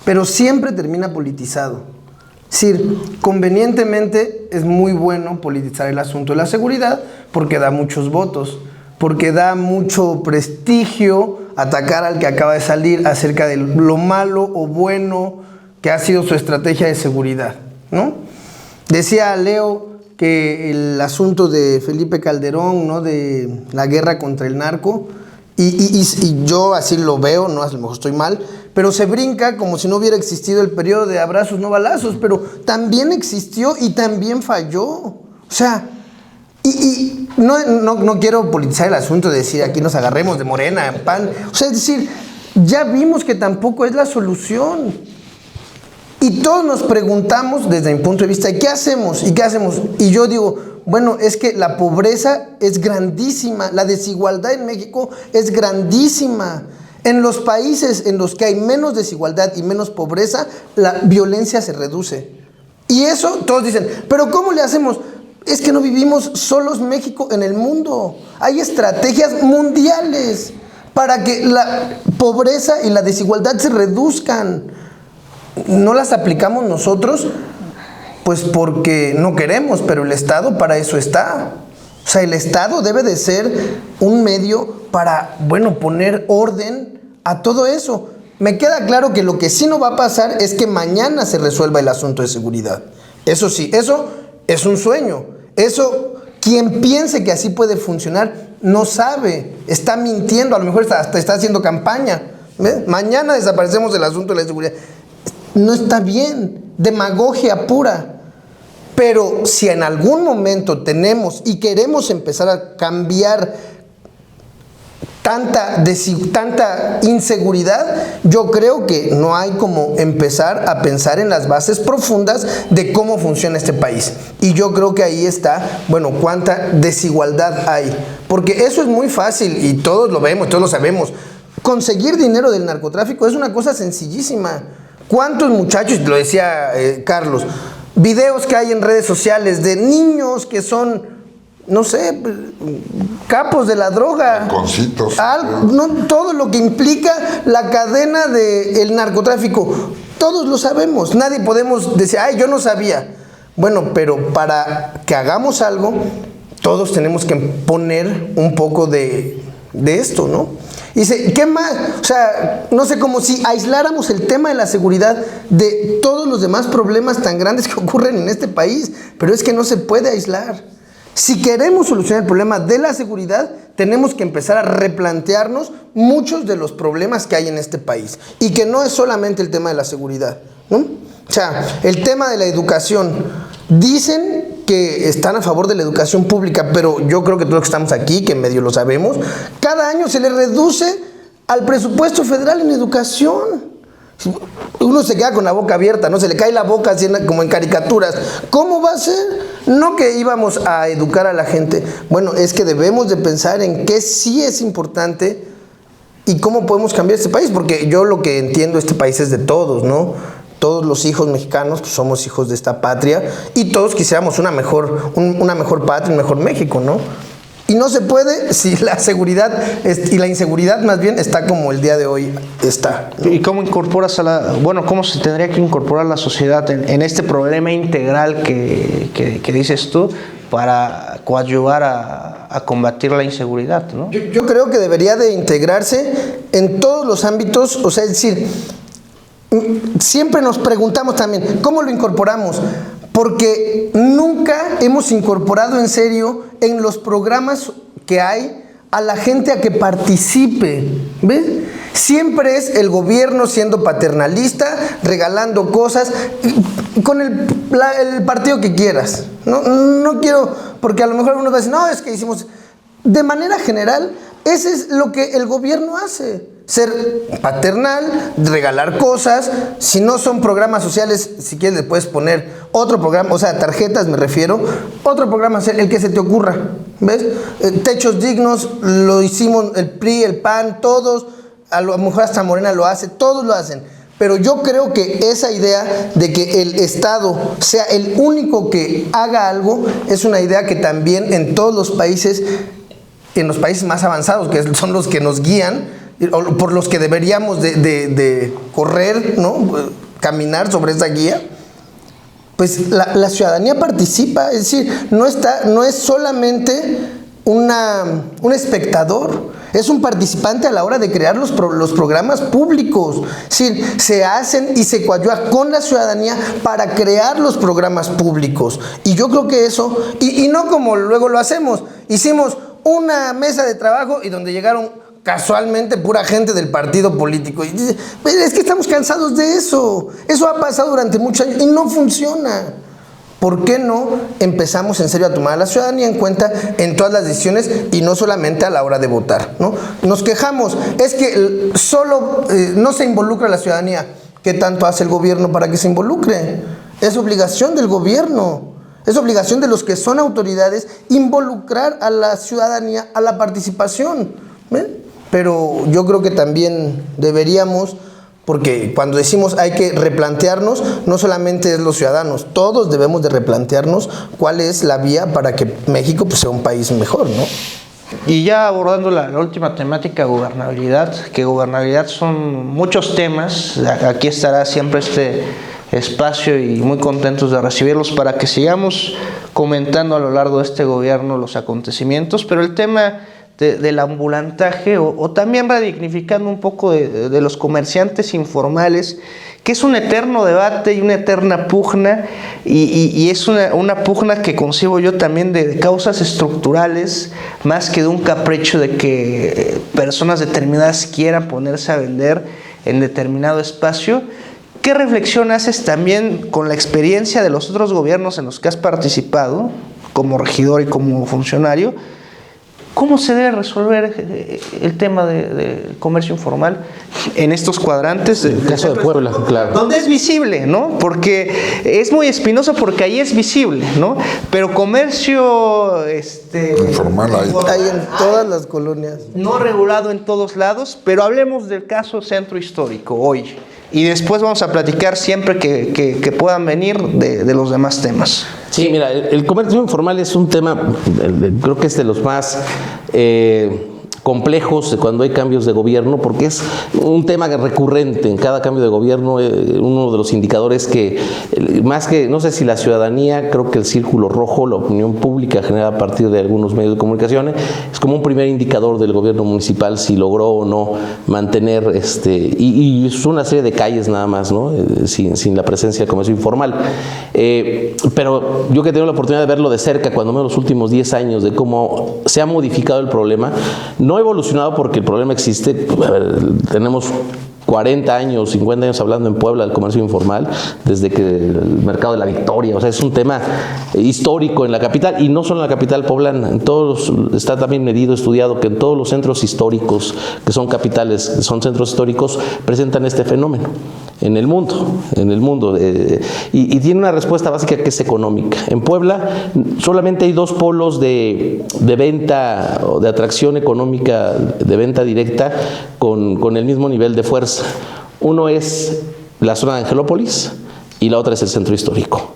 pero siempre termina politizado. Es decir, convenientemente es muy bueno politizar el asunto de la seguridad porque da muchos votos, porque da mucho prestigio atacar al que acaba de salir acerca de lo malo o bueno que ha sido su estrategia de seguridad, ¿no? Decía Leo que el asunto de Felipe Calderón, ¿no? De la guerra contra el narco, y yo así lo veo, no, a lo mejor estoy mal, pero se brinca como si no hubiera existido el periodo de abrazos no balazos, pero también existió y también falló. O sea, no quiero politizar el asunto de decir aquí nos agarremos de Morena, PAN, o sea, es decir, ya vimos que tampoco es la solución. Y todos nos preguntamos desde mi punto de vista, ¿qué hacemos? ¿Y qué hacemos? Y yo digo, bueno, es que la pobreza es grandísima, la desigualdad en México es grandísima. En los países en los que hay menos desigualdad y menos pobreza, la violencia se reduce. Y eso todos dicen, ¿pero cómo le hacemos? Es que no vivimos solos México en el mundo. Hay estrategias mundiales para que la pobreza y la desigualdad se reduzcan. No las aplicamos nosotros, pues porque no queremos, pero el Estado para eso está. O sea, el Estado debe de ser un medio para, bueno, poner orden a todo eso. Me queda claro que lo que sí no va a pasar es que mañana se resuelva el asunto de seguridad. Eso sí, eso es un sueño. Eso, quien piense que así puede funcionar, no sabe, está mintiendo, a lo mejor hasta está haciendo campaña. ¿Ves? Mañana desaparecemos del asunto de la seguridad. No está bien, demagogia pura. Pero si en algún momento tenemos y queremos empezar a cambiar tanta inseguridad, yo creo que no hay como empezar a pensar en las bases profundas de cómo funciona este país. Y yo creo que ahí está, bueno, cuánta desigualdad hay. Porque eso es muy fácil y todos lo vemos, todos lo sabemos. Conseguir dinero del narcotráfico es una cosa sencillísima. ¿Cuántos muchachos, lo decía Carlos, videos que hay en redes sociales de niños que son, no sé, capos de la droga? Concitos. Todo lo que implica la cadena del narcotráfico. Todos lo sabemos. Nadie podemos decir, ay, yo no sabía. Bueno, pero para que hagamos algo, todos tenemos que poner un poco de esto, ¿no? Y dice, ¿qué más? O sea, no sé, como si aisláramos el tema de la seguridad de todos los demás problemas tan grandes que ocurren en este país, pero es que no se puede aislar. Si queremos solucionar el problema de la seguridad, tenemos que empezar a replantearnos muchos de los problemas que hay en este país, y que no es solamente el tema de la seguridad, ¿no? O sea, el tema de la educación. Dicen que están a favor de la educación pública, pero yo creo que todos los que estamos aquí, que medio lo sabemos, cada año se le reduce al presupuesto federal en educación. Uno se queda con la boca abierta, ¿no? Se le cae la boca así como en caricaturas. ¿Cómo va a ser? No que íbamos a educar a la gente. Bueno, es que debemos de pensar en qué sí es importante y cómo podemos cambiar este país, porque yo lo que entiendo, este país es de todos, ¿no? Todos los hijos mexicanos, pues somos hijos de esta patria, y todos quisiéramos una mejor patria, un mejor México, ¿no? Y no se puede si la seguridad y la inseguridad más bien está como el día de hoy está, ¿no? ¿Y cómo incorporas cómo se tendría que incorporar la sociedad en este problema integral que dices tú para coadyuvar a combatir la inseguridad, ¿no? Yo creo que debería de integrarse en todos los ámbitos, o sea, es decir, siempre nos preguntamos también, ¿cómo lo incorporamos? Porque nunca hemos incorporado en serio en los programas que hay a la gente a que participe, ¿ves? Siempre es el gobierno siendo paternalista, regalando cosas, con el partido que quieras. No quiero, porque a lo mejor uno va a decir, no, es que hicimos... De manera general, ese es lo que el gobierno hace. Ser paternal, regalar cosas. Si no son programas sociales, si quieres le puedes poner otro programa, o sea, tarjetas me refiero, otro programa, el que se te ocurra, ¿ves? Techos dignos, lo hicimos el PRI, el PAN, todos, a lo mejor hasta Morena lo hace, todos lo hacen. Pero yo creo que esa idea de que el Estado sea el único que haga algo es una idea que también en todos los países, en los países más avanzados, que son los que nos guían, por los que deberíamos de correr, ¿no? Caminar sobre esa guía, pues la ciudadanía participa, es decir, no es solamente un espectador, es un participante a la hora de crear los programas públicos. Es decir, se hacen y se coadyuva con la ciudadanía para crear los programas públicos. Y yo creo que eso, y no como luego lo hacemos, hicimos una mesa de trabajo y donde llegaron casualmente pura gente del partido político. Y dice, es que estamos cansados de eso. Eso ha pasado durante muchos años y no funciona. ¿Por qué no empezamos en serio a tomar a la ciudadanía en cuenta en todas las decisiones y no solamente a la hora de votar, ¿no? Nos quejamos, es que solo no se involucra la ciudadanía. ¿Qué tanto hace el gobierno para que se involucre? Es obligación del gobierno, es obligación de los que son autoridades involucrar a la ciudadanía a la participación, ¿ven? Pero yo creo que también deberíamos, porque cuando decimos hay que replantearnos, no solamente es los ciudadanos, todos debemos de replantearnos cuál es la vía para que México pues, sea un país mejor, ¿no? Y ya abordando la última temática, gobernabilidad, que gobernabilidad son muchos temas, aquí estará siempre este espacio y muy contentos de recibirlos para que sigamos comentando a lo largo de este gobierno los acontecimientos, pero el tema del ambulantaje o también redignificando un poco de los comerciantes informales, que es un eterno debate y una eterna pugna, y es una pugna que concibo yo también de causas estructurales, más que de un capricho de que personas determinadas quieran ponerse a vender en determinado espacio. ¿Qué reflexión haces también con la experiencia de los otros gobiernos en los que has participado, como regidor y como funcionario? ¿Cómo se debe resolver el tema del comercio informal en estos cuadrantes? El caso de Puebla, claro. Donde es visible, ¿no? Porque es muy espinoso porque ahí es visible, ¿no? Pero comercio informal hay en todas las colonias. No regulado en todos lados, pero hablemos del caso Centro Histórico hoy. Y después vamos a platicar siempre que puedan venir de los demás temas. Sí, mira, el comercio informal es un tema, creo que es de los más complejos cuando hay cambios de gobierno, porque es un tema recurrente en cada cambio de gobierno. Uno de los indicadores que, más que, no sé si la ciudadanía, creo que el círculo rojo, la opinión pública generada a partir de algunos medios de comunicación, es como un primer indicador del gobierno municipal si logró o no mantener, y es una serie de calles nada más, ¿no? Sin la presencia del comercio informal. Pero yo que tengo la oportunidad de verlo de cerca, cuando menos los últimos 10 años, de cómo se ha modificado el problema, no ha evolucionado porque el problema existe. A ver, tenemos 40 años, 50 años hablando en Puebla del comercio informal, desde que el mercado de la Victoria, o sea, es un tema histórico en la capital, y no solo en la capital poblana, en todos, está también medido, estudiado, que en todos los centros históricos, que son capitales, que son centros históricos, presentan este fenómeno en el mundo, y tiene una respuesta básica que es económica. En Puebla solamente hay dos polos de venta o de atracción económica, de venta directa con el mismo nivel de fuerza. Uno es la zona de Angelópolis y la otra es el centro histórico.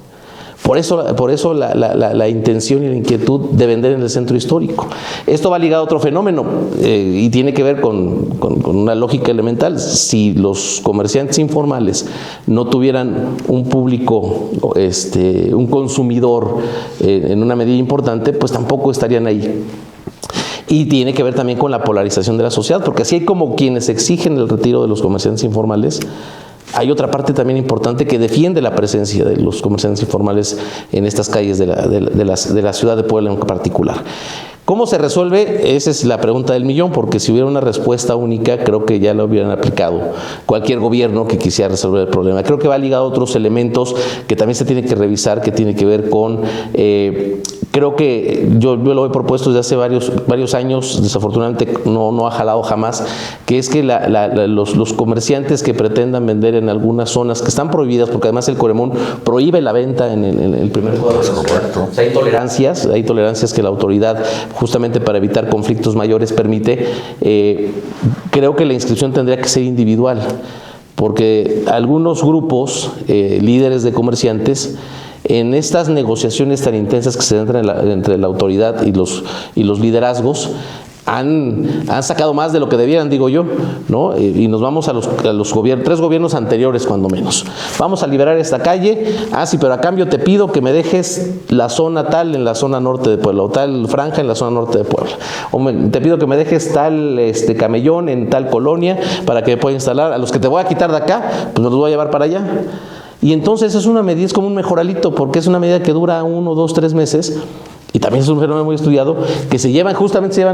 Por eso la intención y la inquietud de vender en el centro histórico. Esto va ligado a otro fenómeno y tiene que ver con una lógica elemental. Si los comerciantes informales no tuvieran un público, un consumidor en una medida importante, pues tampoco estarían ahí. Y tiene que ver también con la polarización de la sociedad, porque así hay como quienes exigen el retiro de los comerciantes informales, hay otra parte también importante que defiende la presencia de los comerciantes informales en estas calles de la ciudad de Puebla en particular. ¿Cómo se resuelve? Esa es la pregunta del millón, porque si hubiera una respuesta única, creo que ya la hubieran aplicado cualquier gobierno que quisiera resolver el problema. Creo que va ligado a otros elementos que también se tienen que revisar, que tiene que ver con... creo que yo lo he propuesto desde hace varios años, desafortunadamente no ha jalado jamás, que es que los comerciantes que pretendan vender en algunas zonas que están prohibidas, porque además el Coremón prohíbe la venta en el primer cuadro. Correcto. O sea, hay tolerancias que la autoridad, justamente para evitar conflictos mayores, permite. Creo que la inscripción tendría que ser individual, porque algunos grupos, líderes de comerciantes, en estas negociaciones tan intensas que se dan entre la autoridad y los liderazgos, han sacado más de lo que debieran, digo yo, ¿no? Y nos vamos a los 3 gobiernos anteriores, cuando menos. Vamos a liberar esta calle, sí, pero a cambio te pido que me dejes la zona tal en la zona norte de Puebla, o tal franja en la zona norte de Puebla. Te pido que me dejes tal camellón en tal colonia para que me pueda instalar. A los que te voy a quitar de acá, pues me los voy a llevar para allá. Y entonces es una medida, es como un mejoralito, porque es una medida que dura 1, 2, 3 meses. Y también es un fenómeno muy estudiado, que se llevan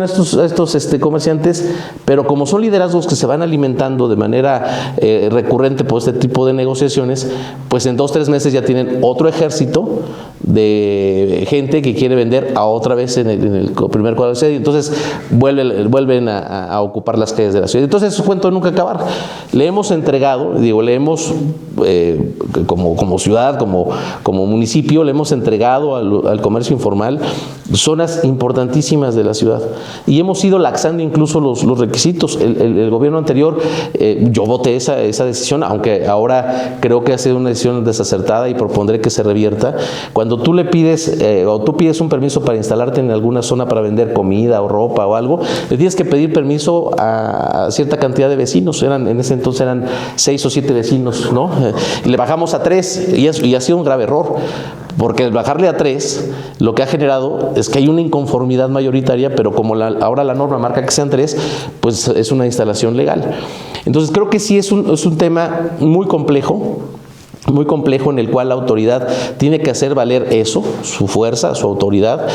estos comerciantes, pero como son liderazgos que se van alimentando de manera recurrente por este tipo de negociaciones, pues en 2, 3 meses ya tienen otro ejército de gente que quiere vender a otra vez en el primer cuadro de ciudad, y entonces vuelven a ocupar las calles de la ciudad. Entonces su cuento nunca acabar. Le hemos entregado, como ciudad, como municipio, le hemos entregado al comercio informal zonas importantísimas de la ciudad, y hemos ido laxando incluso los requisitos. El gobierno anterior, yo voté esa decisión, aunque ahora creo que ha sido una decisión desacertada y propondré que se revierta. Cuando tú le pides o tú pides un permiso para instalarte en alguna zona para vender comida o ropa o algo, le tienes que pedir permiso a cierta cantidad de vecinos. En ese entonces eran 6 o 7 vecinos, ¿no? Y le bajamos a 3, y ha sido un grave error, porque al bajarle a 3 lo que ha generado es que hay una inconformidad mayoritaria, pero como ahora la norma marca que sean 3, pues es una instalación legal. Entonces creo que sí es un tema muy complejo en el cual la autoridad tiene que hacer valer eso, su fuerza, su autoridad,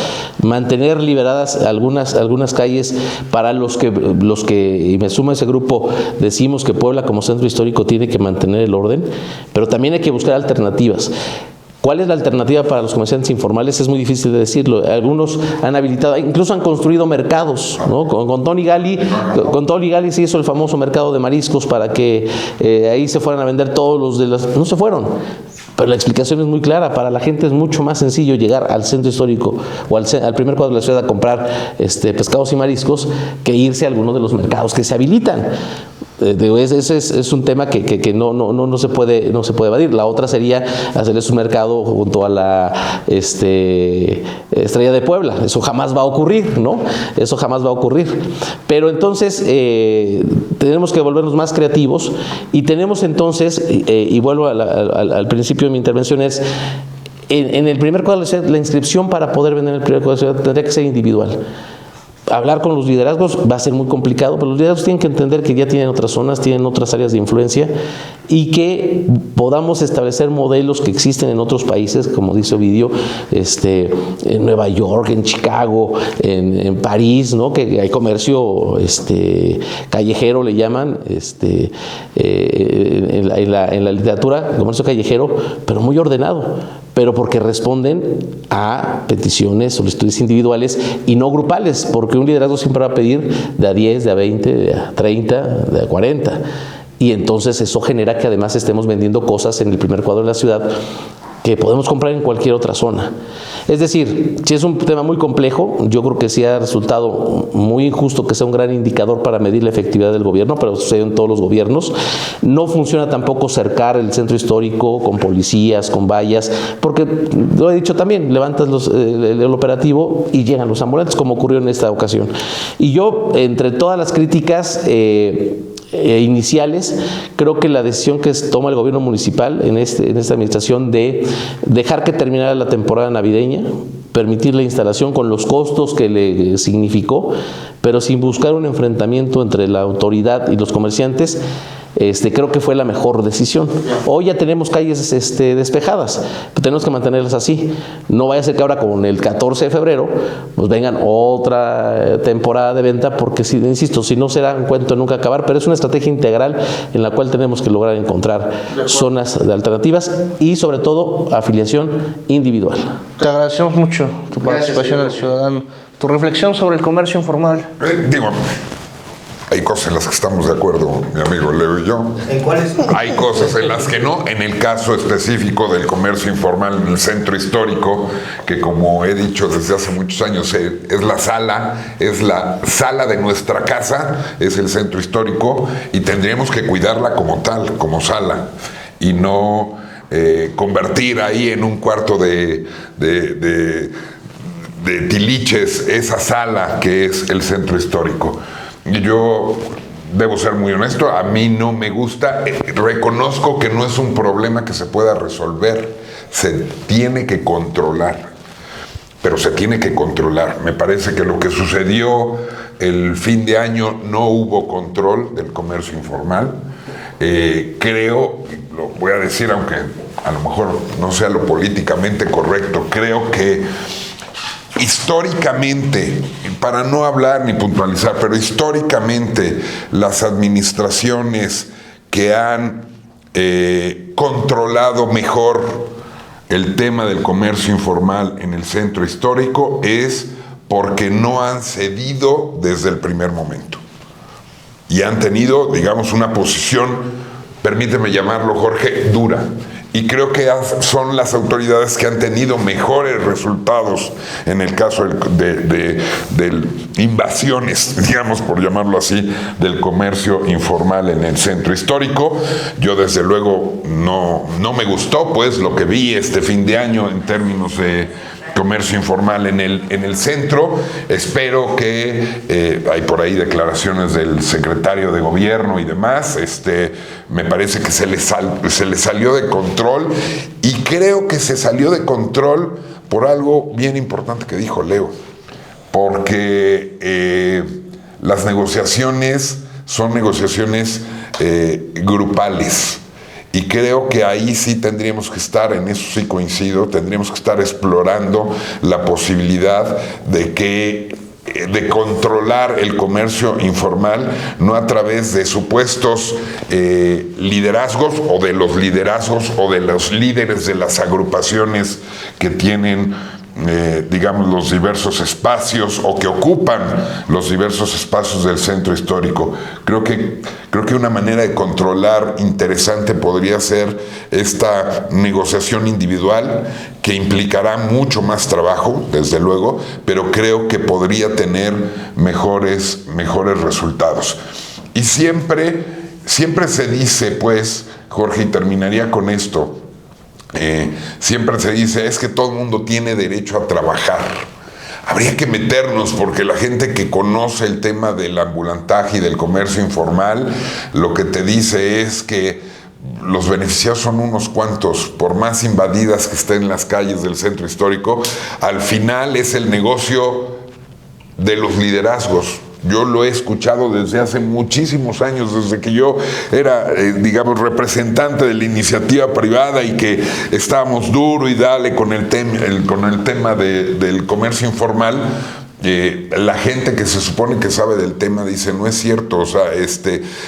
mantener liberadas algunas calles para los que, y me sumo a ese grupo, decimos que Puebla como centro histórico tiene que mantener el orden, pero también hay que buscar alternativas. ¿Cuál es la alternativa para los comerciantes informales? Es muy difícil de decirlo. Algunos han habilitado, incluso han construido mercados, ¿no? Con Tony Gali se hizo el famoso mercado de mariscos para que ahí se fueran a vender todos los de las... No se fueron. Pero la explicación es muy clara. Para la gente es mucho más sencillo llegar al centro histórico o al primer cuadro de la ciudad a comprar pescados y mariscos que irse a alguno de los mercados que se habilitan. Ese es un tema que no se puede evadir. La otra sería hacerles un mercado junto a la Estrella de Puebla. Eso jamás va a ocurrir, ¿no? Eso jamás va a ocurrir. Pero entonces tenemos que volvernos más creativos, y tenemos entonces, y vuelvo al principio de mi intervención, es en el primer cuadro de la ciudad, la inscripción para poder vender en el primer cuadro de la ciudad tendría que ser individual. Hablar con los liderazgos va a ser muy complicado, pero los liderazgos tienen que entender que ya tienen otras zonas, tienen otras áreas de influencia, y que podamos establecer modelos que existen en otros países, como dice Ovidio, en Nueva York, en Chicago, en París, ¿no? Que hay comercio callejero, le llaman, en la literatura, comercio callejero, pero muy ordenado, pero porque responden a peticiones, solicitudes individuales y no grupales, porque un liderazgo siempre va a pedir de a 10, de a 20, de a 30, de a 40. Y entonces eso genera que además estemos vendiendo cosas en el primer cuadro de la ciudad que podemos comprar en cualquier otra zona. Es decir, si es un tema muy complejo, yo creo que sí ha resultado muy injusto que sea un gran indicador para medir la efectividad del gobierno, pero sucede en todos los gobiernos. No funciona tampoco cercar el centro histórico con policías, con vallas, porque, lo he dicho también, levantas el operativo y llegan los ambulantes, como ocurrió en esta ocasión. Y yo, entre todas las críticas iniciales, creo que la decisión que toma el gobierno municipal en esta administración de dejar que terminara la temporada navideña, permitir la instalación con los costos que le significó, pero sin buscar un enfrentamiento entre la autoridad y los comerciantes, creo que fue la mejor decisión. Hoy ya tenemos calles despejadas, pero tenemos que mantenerlas así. No vaya a ser que ahora con el 14 de febrero pues vengan otra temporada de venta, porque insisto, si no será un cuento de nunca acabar, pero es una estrategia integral en la cual tenemos que lograr encontrar zonas de alternativas y sobre todo afiliación individual. Te agradecemos mucho tu participación al ciudadano, tu reflexión sobre el comercio informal. Hay cosas en las que estamos de acuerdo, mi amigo Leo y yo. ¿En cuáles? Hay cosas en las que no. En el caso específico del comercio informal en el centro histórico, que como he dicho desde hace muchos años, es la sala de nuestra casa, es el centro histórico, y tendríamos que cuidarla como tal, como sala, y no convertir ahí en un cuarto de de tiliches esa sala que es el centro histórico. Y yo debo ser muy honesto, a mí no me gusta, reconozco que no es un problema que se pueda resolver, se tiene que controlar, pero se tiene que controlar. Me parece que lo que sucedió el fin de año no hubo control del comercio informal. Creo, lo voy a decir aunque a lo mejor no sea lo políticamente correcto, creo que históricamente, para no hablar ni puntualizar, pero históricamente las administraciones que han controlado mejor el tema del comercio informal en el centro histórico es porque no han cedido desde el primer momento y han tenido, digamos, una posición, permíteme llamarlo, Jorge, dura. Y creo que son las autoridades que han tenido mejores resultados en el caso de invasiones, digamos, por llamarlo así, del comercio informal en el centro histórico. Yo desde luego no me gustó pues lo que vi este fin de año en términos de comercio informal en el centro. Espero que hay por ahí declaraciones del secretario de gobierno y demás. Me parece que se le salió de control, y creo que se salió de control por algo bien importante que dijo Leo, porque las negociaciones son negociaciones grupales. Y creo que ahí sí tendríamos que estar, en eso sí coincido, tendríamos que estar explorando la posibilidad de controlar el comercio informal, no a través de supuestos liderazgos o de los liderazgos o de los líderes de las agrupaciones que tienen digamos, los diversos espacios o que ocupan los diversos espacios del centro histórico. Creo que una manera de controlar interesante podría ser esta negociación individual, que implicará mucho más trabajo, desde luego, pero creo que podría tener mejores resultados. Y siempre se dice, pues, Jorge, y terminaría con esto, siempre se dice, es que todo el mundo tiene derecho a trabajar. Habría que meternos, porque la gente que conoce el tema del ambulantaje y del comercio informal, lo que te dice es que los beneficiados son unos cuantos. Por más invadidas que estén las calles del centro histórico, al final es el negocio de los liderazgos. Yo lo he escuchado desde hace muchísimos años, desde que yo era, digamos, representante de la iniciativa privada y que estábamos duro y dale con el tema del comercio informal. La gente que se supone que sabe del tema dice, no es cierto, o sea,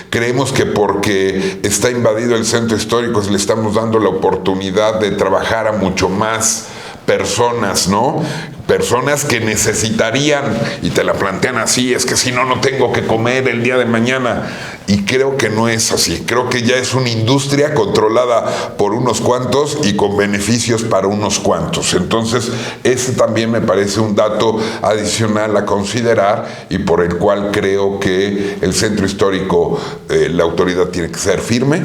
creemos que porque está invadido el centro histórico le estamos dando la oportunidad de trabajar a mucho más personas, ¿no? Personas que necesitarían, y te la plantean así, es que si no tengo que comer el día de mañana. Y creo que no es así. Creo que ya es una industria controlada por unos cuantos y con beneficios para unos cuantos. Entonces, ese también me parece un dato adicional a considerar, y por el cual creo que el centro histórico, la autoridad tiene que ser firme.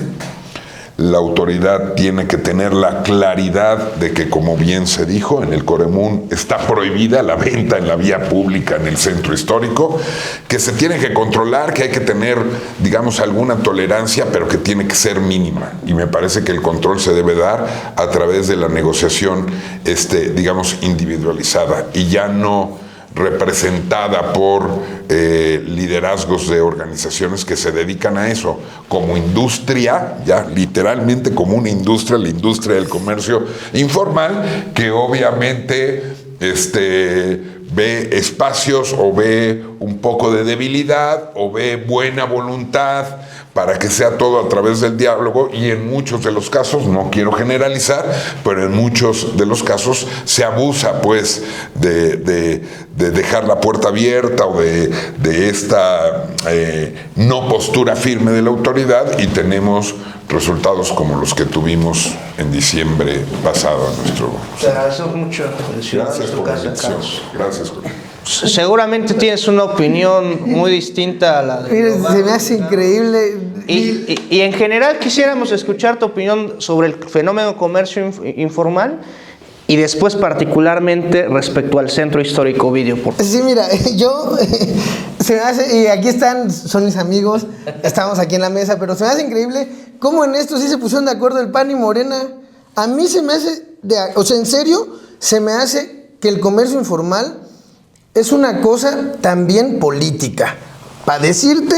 La autoridad tiene que tener la claridad de que, como bien se dijo, en el Coremún está prohibida la venta en la vía pública en el centro histórico, que se tiene que controlar, que hay que tener, digamos, alguna tolerancia, pero que tiene que ser mínima. Y me parece que el control se debe dar a través de la negociación, digamos, individualizada, y ya no representada por liderazgos de organizaciones que se dedican a eso, como industria, ya literalmente como una industria, la industria del comercio informal, que obviamente ve espacios o ve un poco de debilidad o ve buena voluntad para que sea todo a través del diálogo, y en muchos de los casos, no quiero generalizar, pero en muchos de los casos se abusa pues de dejar la puerta abierta o de esta no postura firme de la autoridad, y tenemos resultados como los que tuvimos en diciembre pasado en nuestro... Te agradezco mucho. Gracias por la lección. Gracias, Jorge. Seguramente tienes una opinión muy distinta a la de... Mire, se me hace increíble. Y en general quisiéramos escuchar tu opinión sobre el fenómeno comercio informal y después particularmente respecto al centro histórico Ovidio. Sí, mira, yo se me hace, y aquí son mis amigos, estamos aquí en la mesa, pero se me hace increíble cómo en esto sí se pusieron de acuerdo el PAN y Morena. A mí se me hace, o sea, en serio, se me hace que el comercio informal es una cosa también política, para decirte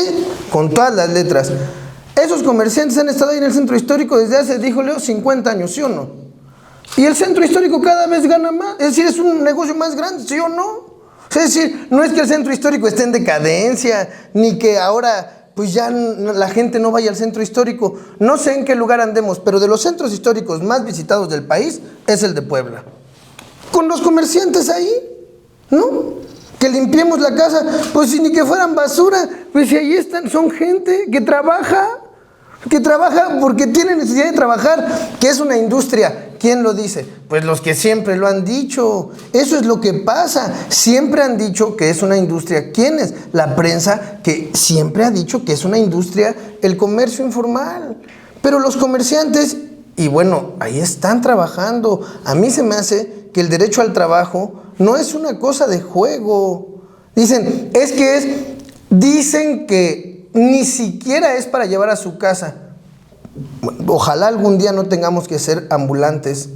con todas las letras. Esos comerciantes han estado ahí en el centro histórico desde hace, dijo Leo, 50 años, ¿sí o no? Y el centro histórico cada vez gana más, es decir, es un negocio más grande, ¿sí o no? Es decir, no es que el centro histórico esté en decadencia, ni que ahora pues ya la gente no vaya al centro histórico. No sé en qué lugar andemos, pero de los centros históricos más visitados del país es el de Puebla. Con los comerciantes ahí, ¿no? Que limpiemos la casa, pues si ni que fueran basura, pues si ahí están, son gente que trabaja porque tiene necesidad de trabajar, que es una industria. ¿Quién lo dice? Pues los que siempre lo han dicho. Eso es lo que pasa. Siempre han dicho que es una industria. ¿Quiénes? La prensa, que siempre ha dicho que es una industria el comercio informal. Pero los comerciantes, y bueno, ahí están trabajando. A mí se me hace que el derecho al trabajo no es una cosa de juego. Dicen que ni siquiera es para llevar a su casa. Ojalá algún día no tengamos que ser ambulantes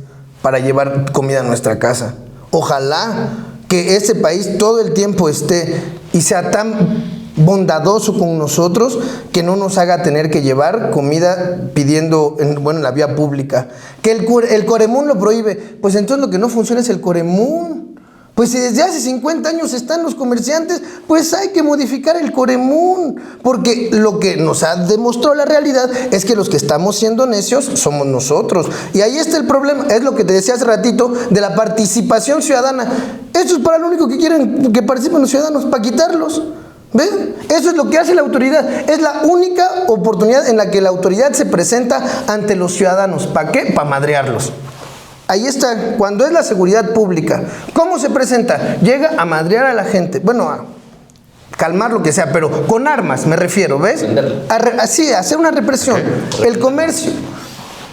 para llevar comida a nuestra casa. Ojalá que este país todo el tiempo esté y sea tan bondadoso con nosotros que no nos haga tener que llevar comida pidiendo en la vía pública. Que el Coremún lo prohíbe. Pues entonces lo que no funciona es el Coremún. Pues si desde hace 50 años están los comerciantes, pues hay que modificar el Coremún, porque lo que nos ha demostrado la realidad es que los que estamos siendo necios somos nosotros. Y ahí está el problema, es lo que te decía hace ratito de la participación ciudadana. Esto es para lo único que quieren que participen los ciudadanos, para quitarlos. ¿Ves? Eso es lo que hace la autoridad. Es la única oportunidad en la que la autoridad se presenta ante los ciudadanos. ¿Para qué? Para madrearlos. Ahí está, cuando es la seguridad pública. ¿Cómo se presenta? Llega a madrear a la gente. Bueno, a calmar lo que sea, pero con armas me refiero, ¿ves? Así, hacer una represión. El comercio.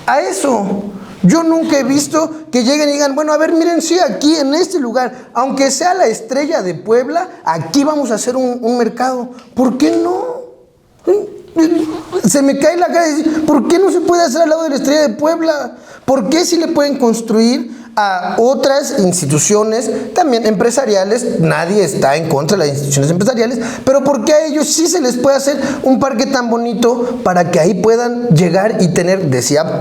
A eso. Yo nunca he visto que lleguen y digan, bueno, a ver, miren, sí, aquí en este lugar, aunque sea la Estrella de Puebla, aquí vamos a hacer un mercado. ¿Por qué no? Se me cae la cara y decir, ¿por qué no se puede hacer al lado de la Estrella de Puebla? ¿Por qué si le pueden construir a otras instituciones también empresariales? Nadie está en contra de las instituciones empresariales, pero ¿por qué a ellos sí se les puede hacer un parque tan bonito para que ahí puedan llegar y tener,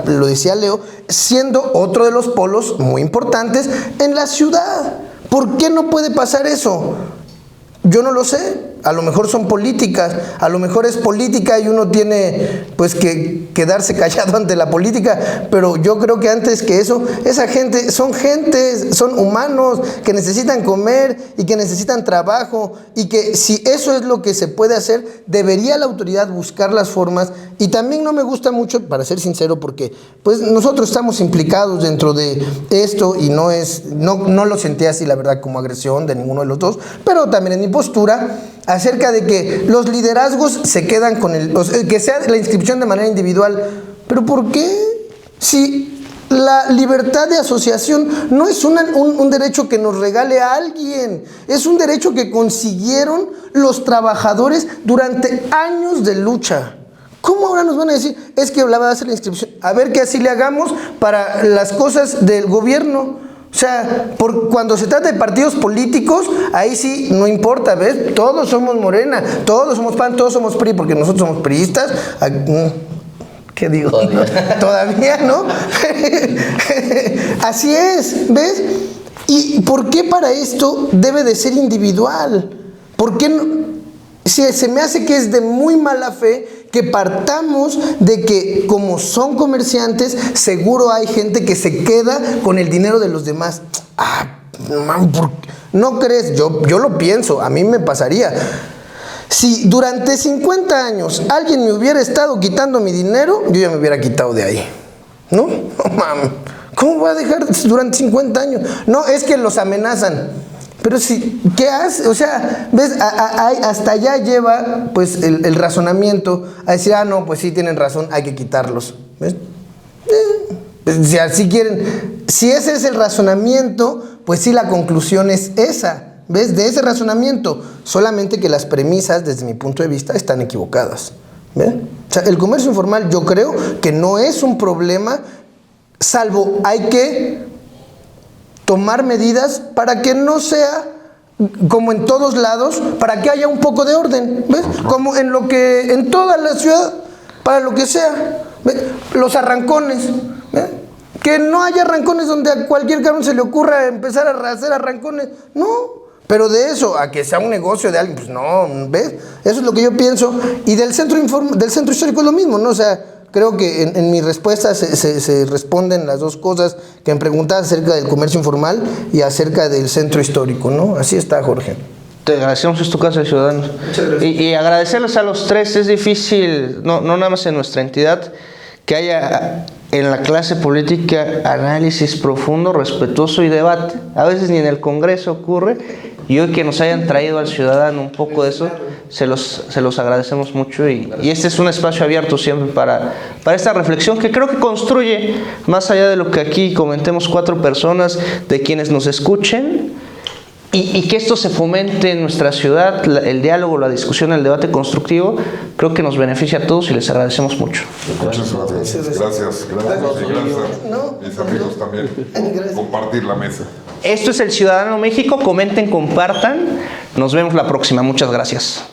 lo decía Leo, siendo otro de los polos muy importantes en la ciudad? ¿Por qué no puede pasar eso? Yo no lo sé. A lo mejor son políticas, a lo mejor es política y uno tiene pues que quedarse callado ante la política, pero yo creo que antes que eso, esa gente, son humanos que necesitan comer y que necesitan trabajo, y que si eso es lo que se puede hacer, debería la autoridad buscar las formas. Y también no me gusta mucho, para ser sincero, porque pues nosotros estamos implicados dentro de esto y no lo sentí así, la verdad, como agresión de ninguno de los dos, pero también en mi postura acerca de que los liderazgos se quedan con que sea la inscripción de manera individual. ¿Pero por qué? Si la libertad de asociación no es un derecho que nos regale a alguien, es un derecho que consiguieron los trabajadores durante años de lucha. ¿Cómo ahora nos van a decir, es que la va a hacer la inscripción? A ver qué así le hagamos para las cosas del gobierno. O sea, cuando se trata de partidos políticos, ahí sí no importa, ¿ves? Todos somos Morena, todos somos PAN, todos somos PRI, porque nosotros somos priistas. ¿Qué digo? Todavía, ¿no? Así es, ¿ves? ¿Y por qué para esto debe de ser individual? ¿Por qué no? Se me hace que es de muy mala fe que partamos de que como son comerciantes, seguro hay gente que se queda con el dinero de los demás. ¿No crees? Yo lo pienso, a mí me pasaría. Si durante 50 años alguien me hubiera estado quitando mi dinero, yo ya me hubiera quitado de ahí. ¿No? No mames. ¿Cómo voy a dejar durante 50 años? No, es que los amenazan. Pero si, ¿qué hace? O sea, ¿ves? Hasta allá lleva pues el razonamiento a decir, no, pues sí tienen razón, hay que quitarlos. ¿Ves? Si así quieren, si ese es el razonamiento, pues sí, la conclusión es esa. ¿Ves? De ese razonamiento, solamente que las premisas, desde mi punto de vista, están equivocadas. ¿Ves? O sea, el comercio informal yo creo que no es un problema, salvo hay que tomar medidas para que no sea como en todos lados, para que haya un poco de orden. ¿Ves? Como en toda la ciudad, para lo que sea. ¿Ves? Los arrancones. ¿Ves? Que no haya arrancones donde a cualquier cabrón se le ocurra empezar a hacer arrancones. No. Pero de eso a que sea un negocio de alguien, pues no, ¿ves? Eso es lo que yo pienso. Y del centro histórico es lo mismo, ¿no? O sea, creo que en mi respuesta se responden las dos cosas que me preguntabas acerca del comercio informal y acerca del centro histórico, ¿no? Así está, Jorge. Te agradecemos, es tu casa de ciudadanos. Muchas gracias. Y agradecerles a los tres. Es difícil, no nada más en nuestra entidad, que haya en la clase política análisis profundo, respetuoso y debate. A veces ni en el Congreso ocurre, y hoy que nos hayan traído al ciudadano un poco de eso, se los agradecemos mucho, y este es un espacio abierto siempre para esta reflexión que creo que construye, más allá de lo que aquí comentemos 4 personas, de quienes nos escuchen, y que esto se fomente en nuestra ciudad, el diálogo, la discusión, el debate constructivo, creo que nos beneficia a todos y les agradecemos mucho. Muchas gracias. Gracias. No, mis amigos también. Gracias. Compartir la mesa. Esto es El Ciudadano México. Comenten, compartan. Nos vemos la próxima. Muchas gracias.